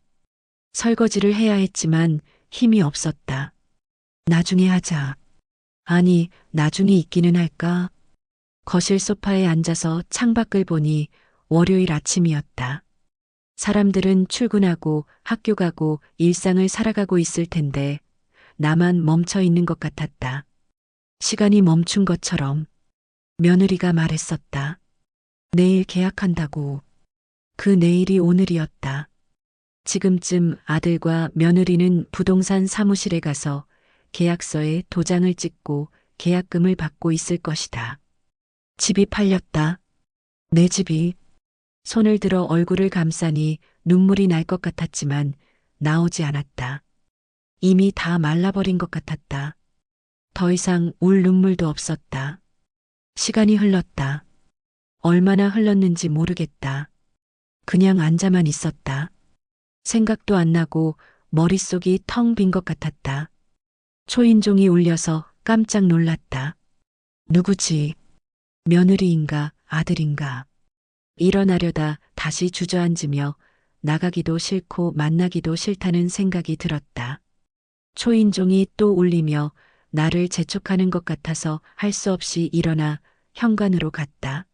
설거지를 해야 했지만 힘이 없었다. 나중에 하자. 아니, 나중에 있기는 할까? 거실 소파에 앉아서 창밖을 보니 월요일 아침이었다. 사람들은 출근하고 학교 가고 일상을 살아가고 있을 텐데 나만 멈춰 있는 것 같았다. 시간이 멈춘 것처럼. 며느리가 말했었다. 내일 계약한다고. 그 내일이 오늘이었다. 지금쯤 아들과 며느리는 부동산 사무실에 가서 계약서에 도장을 찍고 계약금을 받고 있을 것이다. 집이 팔렸다. 내 집이. 손을 들어 얼굴을 감싸니 눈물이 날 것 같았지만 나오지 않았다. 이미 다 말라버린 것 같았다. 더 이상 울 눈물도 없었다. 시간이 흘렀다. 얼마나 흘렀는지 모르겠다. 그냥 앉아만 있었다. 생각도 안 나고 머릿속이 텅 빈 것 같았다. 초인종이 울려서 깜짝 놀랐다. 누구지? 며느리인가 아들인가? 일어나려다 다시 주저앉으며 나가기도 싫고 만나기도 싫다는 생각이 들었다. 초인종이 또 울리며 나를 재촉하는 것 같아서 할 수 없이 일어나 현관으로 갔다.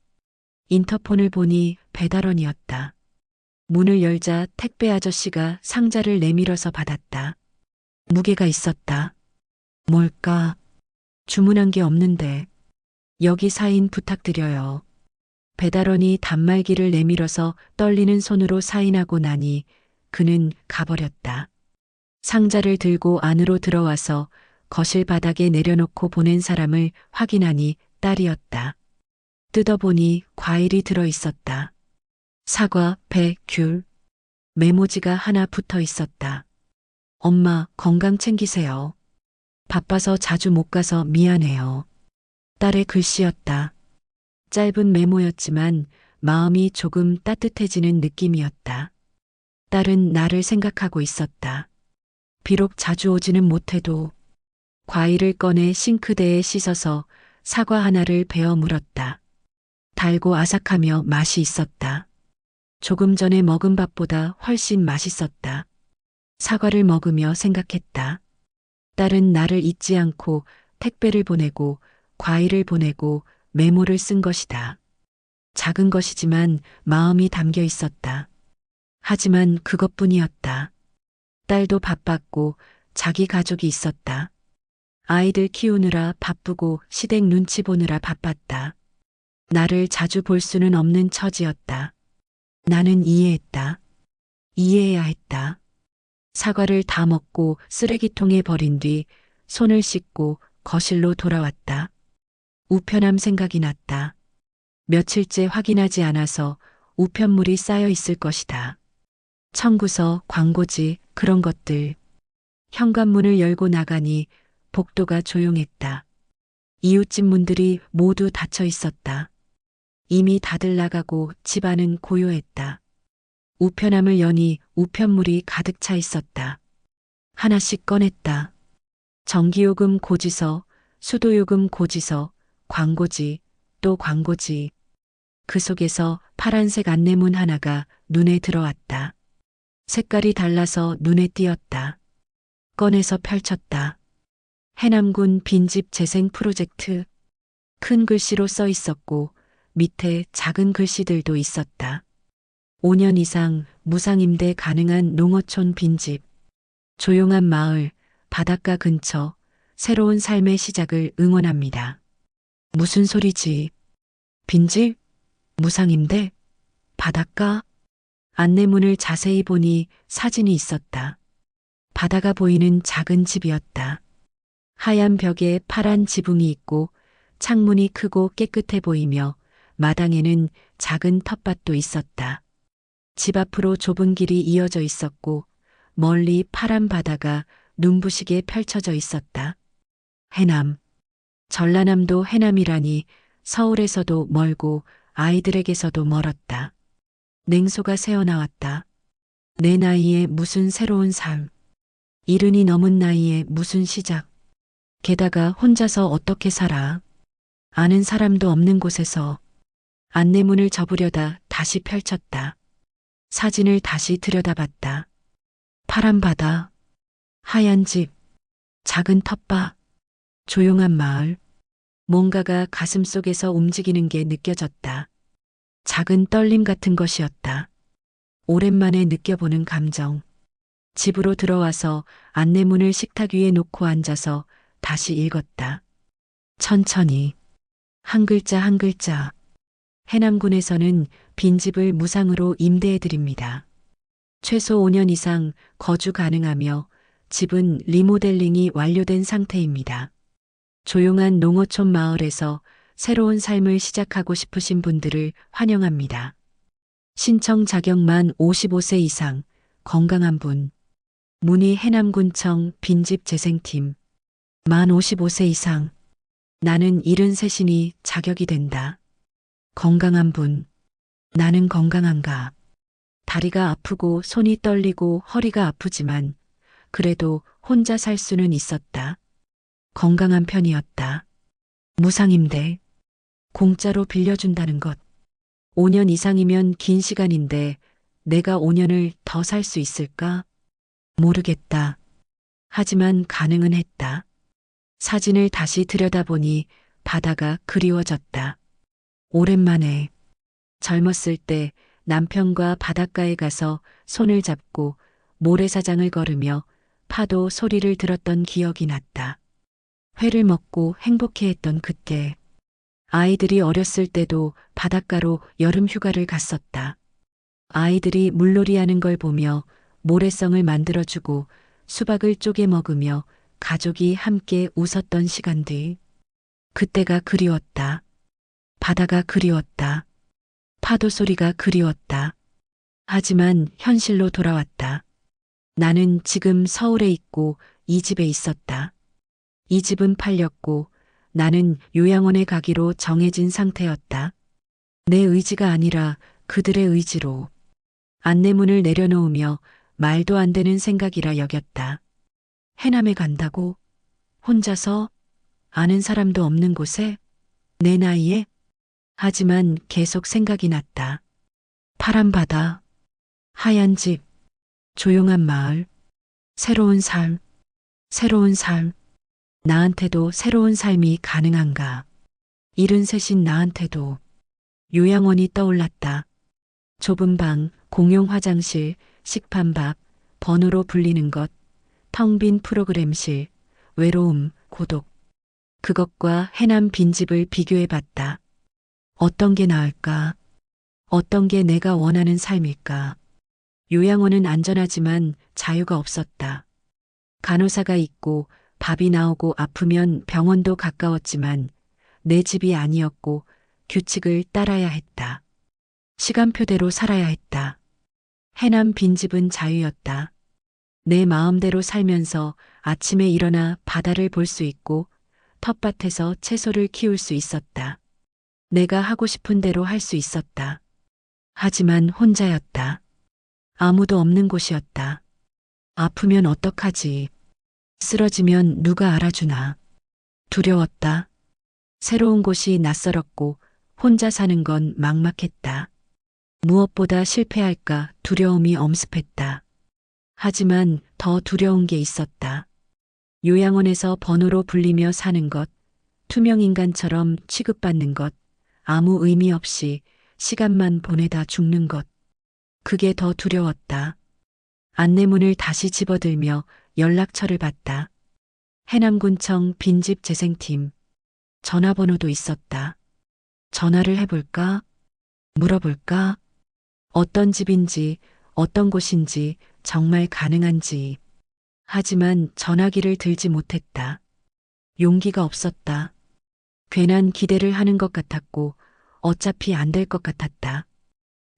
인터폰을 보니 배달원이었다. 문을 열자 택배 아저씨가 상자를 내밀어서 받았다. 무게가 있었다. 뭘까? 주문한 게 없는데. 여기 사인 부탁드려요. 배달원이 단말기를 내밀어서 떨리는 손으로 사인하고 나니 그는 가버렸다. 상자를 들고 안으로 들어와서 거실 바닥에 내려놓고 보낸 사람을 확인하니 딸이었다. 뜯어보니 과일이 들어 있었다. 사과, 배, 귤. 메모지가 하나 붙어 있었다. 엄마, 건강 챙기세요. 바빠서 자주 못 가서 미안해요. 딸의 글씨였다. 짧은 메모였지만 마음이 조금 따뜻해지는 느낌이었다. 딸은 나를 생각하고 있었다. 비록 자주 오지는 못해도 과일을 꺼내 싱크대에 씻어서 사과 하나를 베어 물었다. 달고 아삭하며 맛이 있었다. 조금 전에 먹은 밥보다 훨씬 맛있었다. 사과를 먹으며 생각했다. 딸은 나를 잊지 않고 택배를 보내고 과일을 보내고 메모를 쓴 것이다. 작은 것이지만 마음이 담겨 있었다. 하지만 그것뿐이었다. 딸도 바빴고 자기 가족이 있었다. 아이들 키우느라 바쁘고 시댁 눈치 보느라 바빴다. 나를 자주 볼 수는 없는 처지였다. 나는 이해했다. 이해해야 했다. 사과를 다 먹고 쓰레기통에 버린 뒤 손을 씻고 거실로 돌아왔다. 우편함 생각이 났다. 며칠째 확인하지 않아서 우편물이 쌓여 있을 것이다. 청구서, 광고지, 그런 것들. 현관문을 열고 나가니 복도가 조용했다. 이웃집 문들이 모두 닫혀 있었다. 이미 다들 나가고 집안은 고요했다. 우편함을 여니 우편물이 가득 차 있었다. 하나씩 꺼냈다. 전기요금 고지서, 수도요금 고지서, 광고지, 또 광고지. 그 속에서 파란색 안내문 하나가 눈에 들어왔다. 색깔이 달라서 눈에 띄었다. 꺼내서 펼쳤다. 해남군 빈집 재생 프로젝트. 큰 글씨로 써 있었고 밑에 작은 글씨들도 있었다. 5년 이상 무상임대 가능한 농어촌 빈집. 조용한 마을, 바닷가 근처, 새로운 삶의 시작을 응원합니다. 무슨 소리지? 빈집? 무상임대? 바닷가? 안내문을 자세히 보니 사진이 있었다. 바다가 보이는 작은 집이었다. 하얀 벽에 파란 지붕이 있고 창문이 크고 깨끗해 보이며 마당에는 작은 텃밭도 있었다. 집 앞으로 좁은 길이 이어져 있었고 멀리 파란 바다가 눈부시게 펼쳐져 있었다. 해남. 전라남도 해남이라니 서울에서도 멀고 아이들에게서도 멀었다. 냉소가 새어나왔다. 내 나이에 무슨 새로운 삶. 이른이 넘은 나이에 무슨 시작. 게다가 혼자서 어떻게 살아. 아는 사람도 없는 곳에서. 안내문을 접으려다 다시 펼쳤다. 사진을 다시 들여다봤다. 파란 바다, 하얀 집, 작은 텃밭, 조용한 마을. 뭔가가 가슴속에서 움직이는 게 느껴졌다. 작은 떨림 같은 것이었다. 오랜만에 느껴보는 감정. 집으로 들어와서 안내문을 식탁 위에 놓고 앉아서 다시 읽었다. 천천히. 한 글자 한 글자. 해남군에서는 빈집을 무상으로 임대해 드립니다. 최소 5년 이상 거주 가능하며 집은 리모델링이 완료된 상태입니다. 조용한 농어촌 마을에서 새로운 삶을 시작하고 싶으신 분들을 환영합니다. 신청 자격만 55세 이상, 건강한 분. 문의 해남군청 빈집 재생팀. 만 55세 이상. 나는 73이니 자격이 된다. 건강한 분. 나는 건강한가. 다리가 아프고 손이 떨리고 허리가 아프지만 그래도 혼자 살 수는 있었다. 건강한 편이었다. 무상임대. 공짜로 빌려준다는 것. 5년 이상이면 긴 시간인데 내가 5년을 더 살 수 있을까? 모르겠다. 하지만 가능은 했다. 사진을 다시 들여다보니 바다가 그리워졌다. 오랜만에. 젊었을 때 남편과 바닷가에 가서 손을 잡고 모래사장을 걸으며 파도 소리를 들었던 기억이 났다. 회를 먹고 행복해했던 그때. 아이들이 어렸을 때도 바닷가로 여름 휴가를 갔었다. 아이들이 물놀이하는 걸 보며 모래성을 만들어주고 수박을 쪼개 먹으며 가족이 함께 웃었던 시간들. 그때가 그리웠다. 바다가 그리웠다. 파도 소리가 그리웠다. 하지만 현실로 돌아왔다. 나는 지금 서울에 있고 이 집에 있었다. 이 집은 팔렸고 나는 요양원에 가기로 정해진 상태였다. 내 의지가 아니라 그들의 의지로. 안내문을 내려놓으며 말도 안 되는 생각이라 여겼다. 해남에 간다고? 혼자서? 아는 사람도 없는 곳에? 내 나이에? 하지만 계속 생각이 났다. 파란 바다, 하얀 집, 조용한 마을, 새로운 삶, 새로운 삶. 나한테도 새로운 삶이 가능한가? 73인 나한테도. 요양원이 떠올랐다. 좁은 방, 공용 화장실, 식판밥, 번호로 불리는 것, 텅 빈 프로그램실, 외로움, 고독. 그것과 해남 빈집을 비교해 봤다. 어떤 게 나을까? 어떤 게 내가 원하는 삶일까? 요양원은 안전하지만 자유가 없었다. 간호사가 있고 밥이 나오고 아프면 병원도 가까웠지만 내 집이 아니었고 규칙을 따라야 했다. 시간표대로 살아야 했다. 해남 빈집은 자유였다. 내 마음대로 살면서 아침에 일어나 바다를 볼 수 있고 텃밭에서 채소를 키울 수 있었다. 내가 하고 싶은 대로 할 수 있었다. 하지만 혼자였다. 아무도 없는 곳이었다. 아프면 어떡하지? 쓰러지면 누가 알아주나? 두려웠다. 새로운 곳이 낯설었고 혼자 사는 건 막막했다. 무엇보다 실패할까 두려움이 엄습했다. 하지만 더 두려운 게 있었다. 요양원에서 번호로 불리며 사는 것, 투명인간처럼 취급받는 것, 아무 의미 없이 시간만 보내다 죽는 것. 그게 더 두려웠다. 안내문을 다시 집어들며 연락처를 받다. 해남군청 빈집 재생팀. 전화번호도 있었다. 전화를 해볼까? 물어볼까? 어떤 집인지, 어떤 곳인지, 정말 가능한지. 하지만 전화기를 들지 못했다. 용기가 없었다. 괜한 기대를 하는 것 같았고 어차피 안 될 것 같았다.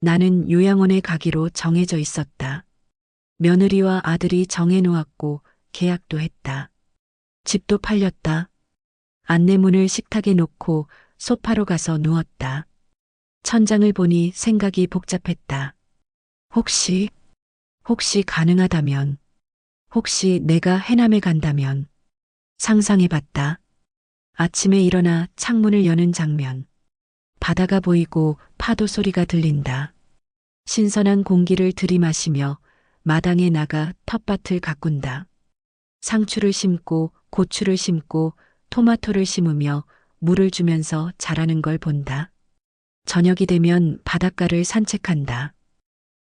나는 요양원에 가기로 정해져 있었다. 며느리와 아들이 정해놓았고 계약도 했다. 집도 팔렸다. 안내문을 식탁에 놓고 소파로 가서 누웠다. 천장을 보니 생각이 복잡했다. 혹시 가능하다면, 혹시 내가 해남에 간다면, 상상해봤다. 아침에 일어나 창문을 여는 장면. 바다가 보이고 파도 소리가 들린다. 신선한 공기를 들이마시며 마당에 나가 텃밭을 가꾼다. 상추를 심고 고추를 심고 토마토를 심으며 물을 주면서 자라는 걸 본다. 저녁이 되면 바닷가를 산책한다.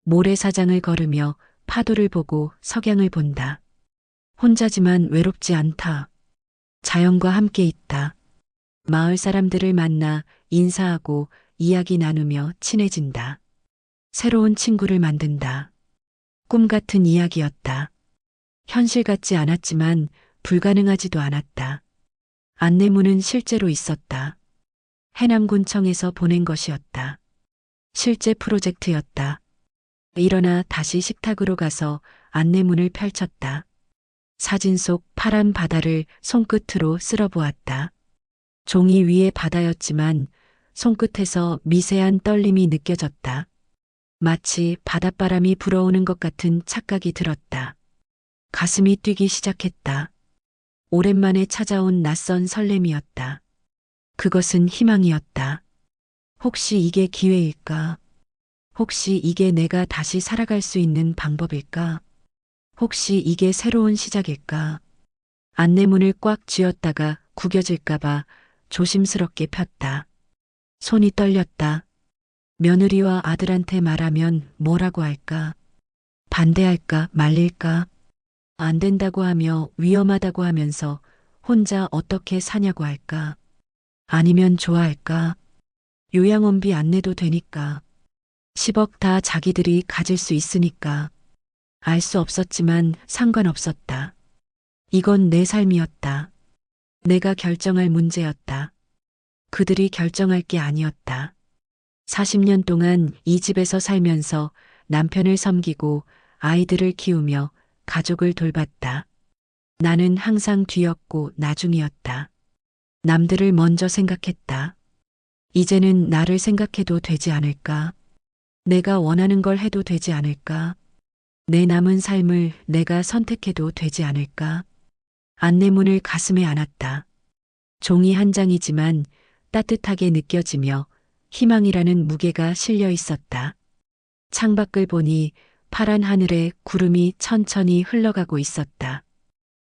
모래사장을 걸으며 파도를 보고 석양을 본다. 혼자지만 외롭지 않다. 자연과 함께 있다. 마을 사람들을 만나 인사하고 이야기 나누며 친해진다. 새로운 친구를 만든다. 꿈 같은 이야기였다. 현실 같지 않았지만 불가능하지도 않았다. 안내문은 실제로 있었다. 해남군청에서 보낸 것이었다. 실제 프로젝트였다. 일어나 다시 식탁으로 가서 안내문을 펼쳤다. 사진 속 파란 바다를 손끝으로 쓸어보았다. 종이 위에 바다였지만 손끝에서 미세한 떨림이 느껴졌다. 마치 바닷바람이 불어오는 것 같은 착각이 들었다. 가슴이 뛰기 시작했다. 오랜만에 찾아온 낯선 설렘이었다. 그것은 희망이었다. 혹시 이게 기회일까? 혹시 이게 내가 다시 살아갈 수 있는 방법일까? 혹시 이게 새로운 시작일까? 안내문을 꽉 쥐었다가 구겨질까봐 조심스럽게 폈다. 손이 떨렸다. 며느리와 아들한테 말하면 뭐라고 할까? 반대할까 말릴까? 안 된다고 하며 위험하다고 하면서 혼자 어떻게 사냐고 할까? 아니면 좋아할까? 요양원비 안 내도 되니까. 10억 다 자기들이 가질 수 있으니까. 알 수 없었지만 상관없었다. 이건 내 삶이었다. 내가 결정할 문제였다. 그들이 결정할 게 아니었다. 40년 동안 이 집에서 살면서 남편을 섬기고 아이들을 키우며 가족을 돌봤다. 나는 항상 뒤였고 나중이었다. 남들을 먼저 생각했다. 이제는 나를 생각해도 되지 않을까? 내가 원하는 걸 해도 되지 않을까? 내 남은 삶을 내가 선택해도 되지 않을까? 안내문을 가슴에 안았다. 종이 한 장이지만 따뜻하게 느껴지며 희망이라는 무게가 실려 있었다. 창밖을 보니 파란 하늘에 구름이 천천히 흘러가고 있었다.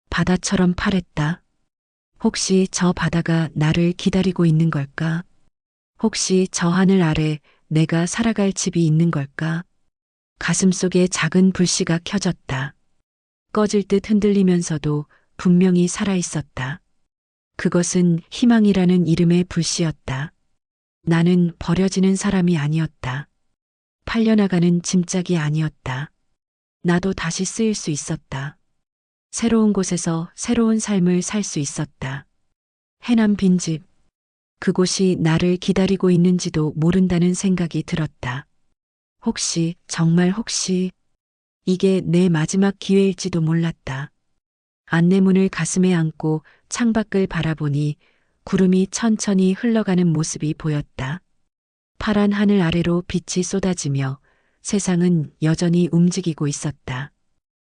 바다처럼 파랬다. 혹시 저 바다가 나를 기다리고 있는 걸까? 혹시 저 하늘 아래 내가 살아갈 집이 있는 걸까? 가슴속에 작은 불씨가 켜졌다. 꺼질 듯 흔들리면서도 분명히 살아 있었다. 그것은 희망이라는 이름의 불씨였다. 나는 버려지는 사람이 아니었다. 팔려나가는 짐짝이 아니었다. 나도 다시 쓰일 수 있었다. 새로운 곳에서 새로운 삶을 살 수 있었다. 해남 빈집. 그곳이 나를 기다리고 있는지도 모른다는 생각이 들었다. 혹시, 정말 혹시, 이게 내 마지막 기회일지도 몰랐다. 안내문을 가슴에 안고 창밖을 바라보니 구름이 천천히 흘러가는 모습이 보였다. 파란 하늘 아래로 빛이 쏟아지며 세상은 여전히 움직이고 있었다.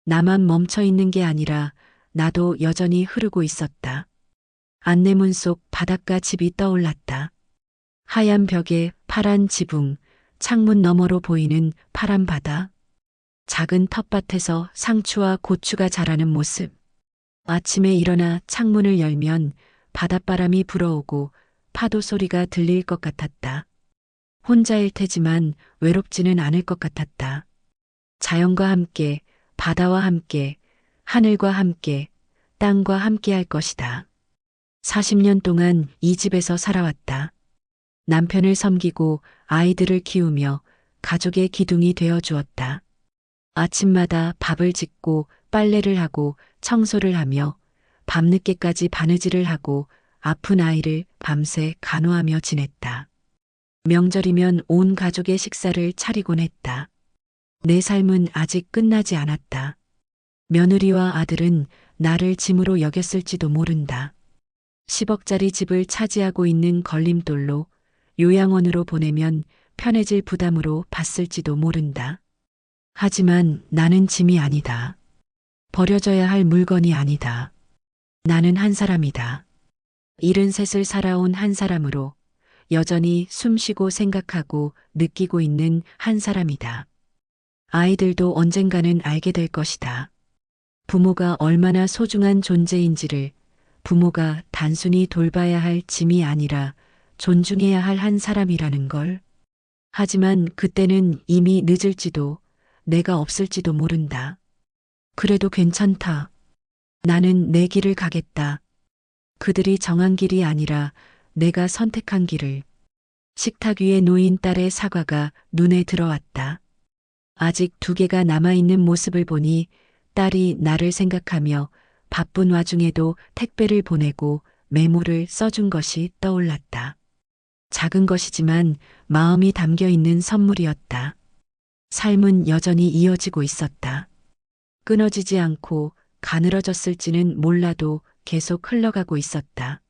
나만 멈춰 있는 게 아니라 나도 여전히 흐르고 있었다. 안내문 속 바닷가 집이 떠올랐다. 하얀 벽에 파란 지붕, 창문 너머로 보이는 파란 바다. 작은 텃밭에서 상추와 고추가 자라는 모습. 아침에 일어나 창문을 열면 바닷바람이 불어오고 파도 소리가 들릴 것 같았다. 혼자일 테지만 외롭지는 않을 것 같았다. 자연과 함께, 바다와 함께, 하늘과 함께, 땅과 함께 할 것이다. 40년 동안 이 집에서 살아왔다. 남편을 섬기고 아이들을 키우며 가족의 기둥이 되어 주었다. 아침마다 밥을 짓고 빨래를 하고 청소를 하며 밤늦게까지 바느질을 하고 아픈 아이를 밤새 간호하며 지냈다. 명절이면 온 가족의 식사를 차리곤 했다. 내 삶은 아직 끝나지 않았다. 며느리와 아들은 나를 짐으로 여겼을지도 모른다. 10억짜리 집을 차지하고 있는 걸림돌로 요양원으로 보내면 편해질 부담으로 봤을지도 모른다. 하지만 나는 짐이 아니다. 버려져야 할 물건이 아니다. 나는 한 사람이다. 73을 살아온 한 사람으로 여전히 숨쉬고 생각하고 느끼고 있는 한 사람이다. 아이들도 언젠가는 알게 될 것이다. 부모가 얼마나 소중한 존재인지를, 부모가 단순히 돌봐야 할 짐이 아니라 존중해야 할 한 사람이라는 걸. 하지만 그때는 이미 늦을지도 내가 없을지도 모른다. 그래도 괜찮다. 나는 내 길을 가겠다. 그들이 정한 길이 아니라 내가 선택한 길을. 식탁 위에 놓인 딸의 사과가 눈에 들어왔다. 아직 2개가 남아있는 모습을 보니 딸이 나를 생각하며 바쁜 와중에도 택배를 보내고 메모를 써준 것이 떠올랐다. 작은 것이지만 마음이 담겨 있는 선물이었다. 삶은 여전히 이어지고 있었다. 끊어지지 않고 가늘어졌을지는 몰라도 계속 흘러가고 있었다.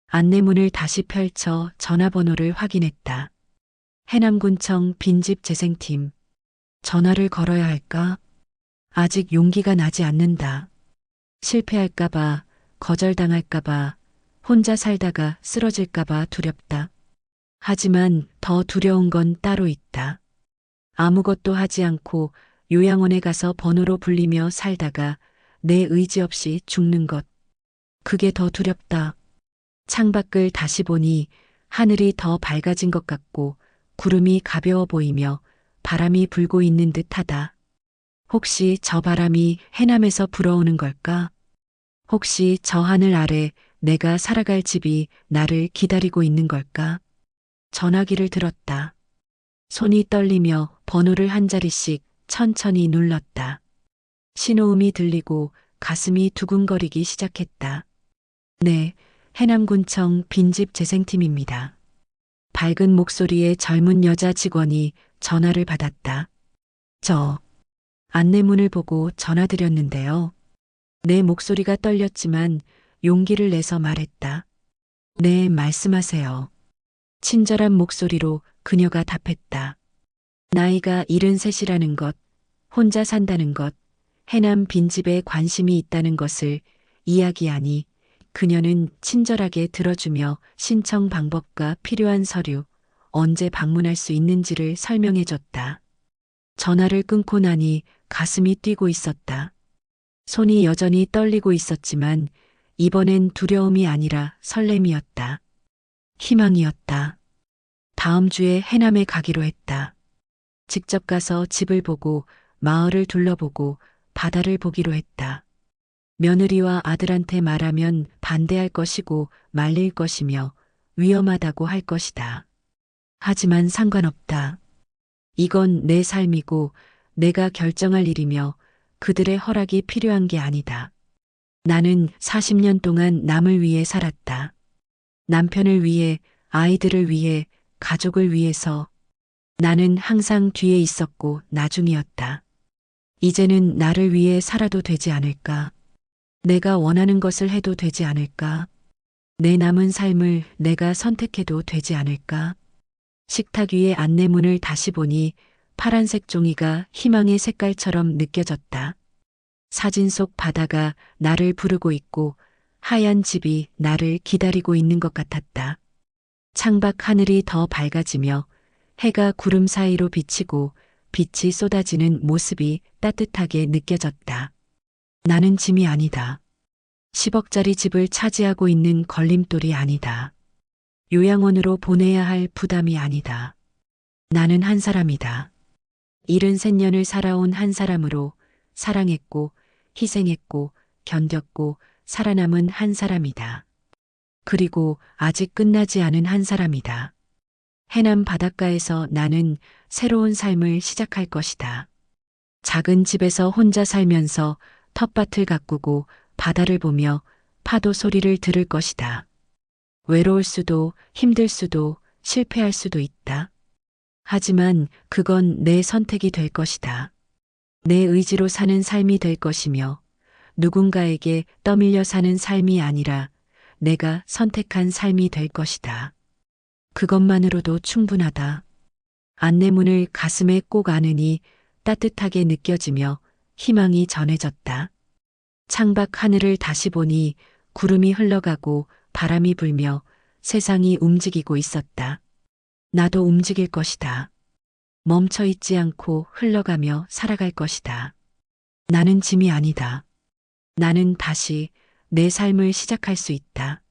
안내문을 다시 펼쳐 전화번호를 확인했다. 해남군청 빈집 재생팀. 전화를 걸어야 할까? 아직 용기가 나지 않는다. 실패할까봐, 거절당할까봐, 혼자 살다가 쓰러질까봐 두렵다. 하지만 더 두려운 건 따로 있다. 아무것도 하지 않고 요양원에 가서 번호로 불리며 살다가 내 의지 없이 죽는 것. 그게 더 두렵다. 창밖을 다시 보니 하늘이 더 밝아진 것 같고 구름이 가벼워 보이며 바람이 불고 있는 듯하다. 혹시 저 바람이 해남에서 불어오는 걸까? 혹시 저 하늘 아래 내가 살아갈 집이 나를 기다리고 있는 걸까? 전화기를 들었다. 손이 떨리며 번호를 한 자리씩 천천히 눌렀다. 신호음이 들리고 가슴이 두근거리기 시작했다. 네, 해남군청 빈집 재생팀입니다. 밝은 목소리의 젊은 여자 직원이 전화를 받았다. 안내문을 보고 전화드렸는데요. 내 목소리가 떨렸지만 용기를 내서 말했다. 네, 말씀하세요. 친절한 목소리로 그녀가 답했다. 나이가 73이라는 것, 혼자 산다는 것, 해남 빈집에 관심이 있다는 것을 이야기하니 그녀는 친절하게 들어주며 신청 방법과 필요한 서류, 언제 방문할 수 있는지를 설명해 줬다. 전화를 끊고 나니 가슴이 뛰고 있었다. 손이 여전히 떨리고 있었지만 이번엔 두려움이 아니라 설렘이었다. 희망이었다. 다음 주에 해남에 가기로 했다. 직접 가서 집을 보고 마을을 둘러보고 바다를 보기로 했다. 며느리와 아들한테 말하면 반대할 것이고 말릴 것이며 위험하다고 할 것이다. 하지만 상관없다. 이건 내 삶이고 내가 결정할 일이며 그들의 허락이 필요한 게 아니다. 나는 40년 동안 남을 위해 살았다. 남편을 위해, 아이들을 위해, 가족을 위해서. 나는 항상 뒤에 있었고 나중이었다. 이제는 나를 위해 살아도 되지 않을까? 내가 원하는 것을 해도 되지 않을까? 내 남은 삶을 내가 선택해도 되지 않을까? 식탁 위의 안내문을 다시 보니 파란색 종이가 희망의 색깔처럼 느껴졌다. 사진 속 바다가 나를 부르고 있고 하얀 집이 나를 기다리고 있는 것 같았다. 창밖 하늘이 더 밝아지며 해가 구름 사이로 비치고 빛이 쏟아지는 모습이 따뜻하게 느껴졌다. 나는 짐이 아니다. 10억짜리 집을 차지하고 있는 걸림돌이 아니다. 요양원으로 보내야 할 부담이 아니다. 나는 한 사람이다. 73년을 살아온 한 사람으로 사랑했고 희생했고 견뎠고 살아남은 한 사람이다. 그리고 아직 끝나지 않은 한 사람이다. 해남 바닷가에서 나는 새로운 삶을 시작할 것이다. 작은 집에서 혼자 살면서 텃밭을 가꾸고 바다를 보며 파도 소리를 들을 것이다. 외로울 수도 힘들 수도 실패할 수도 있다. 하지만 그건 내 선택이 될 것이다. 내 의지로 사는 삶이 될 것이며 누군가에게 떠밀려 사는 삶이 아니라 내가 선택한 삶이 될 것이다. 그것만으로도 충분하다. 안내문을 가슴에 꼭 안으니 따뜻하게 느껴지며 희망이 전해졌다. 창밖 하늘을 다시 보니 구름이 흘러가고 바람이 불며 세상이 움직이고 있었다. 나도 움직일 것이다. 멈춰 있지 않고 흘러가며 살아갈 것이다. 나는 짐이 아니다. 나는 다시 내 삶을 시작할 수 있다.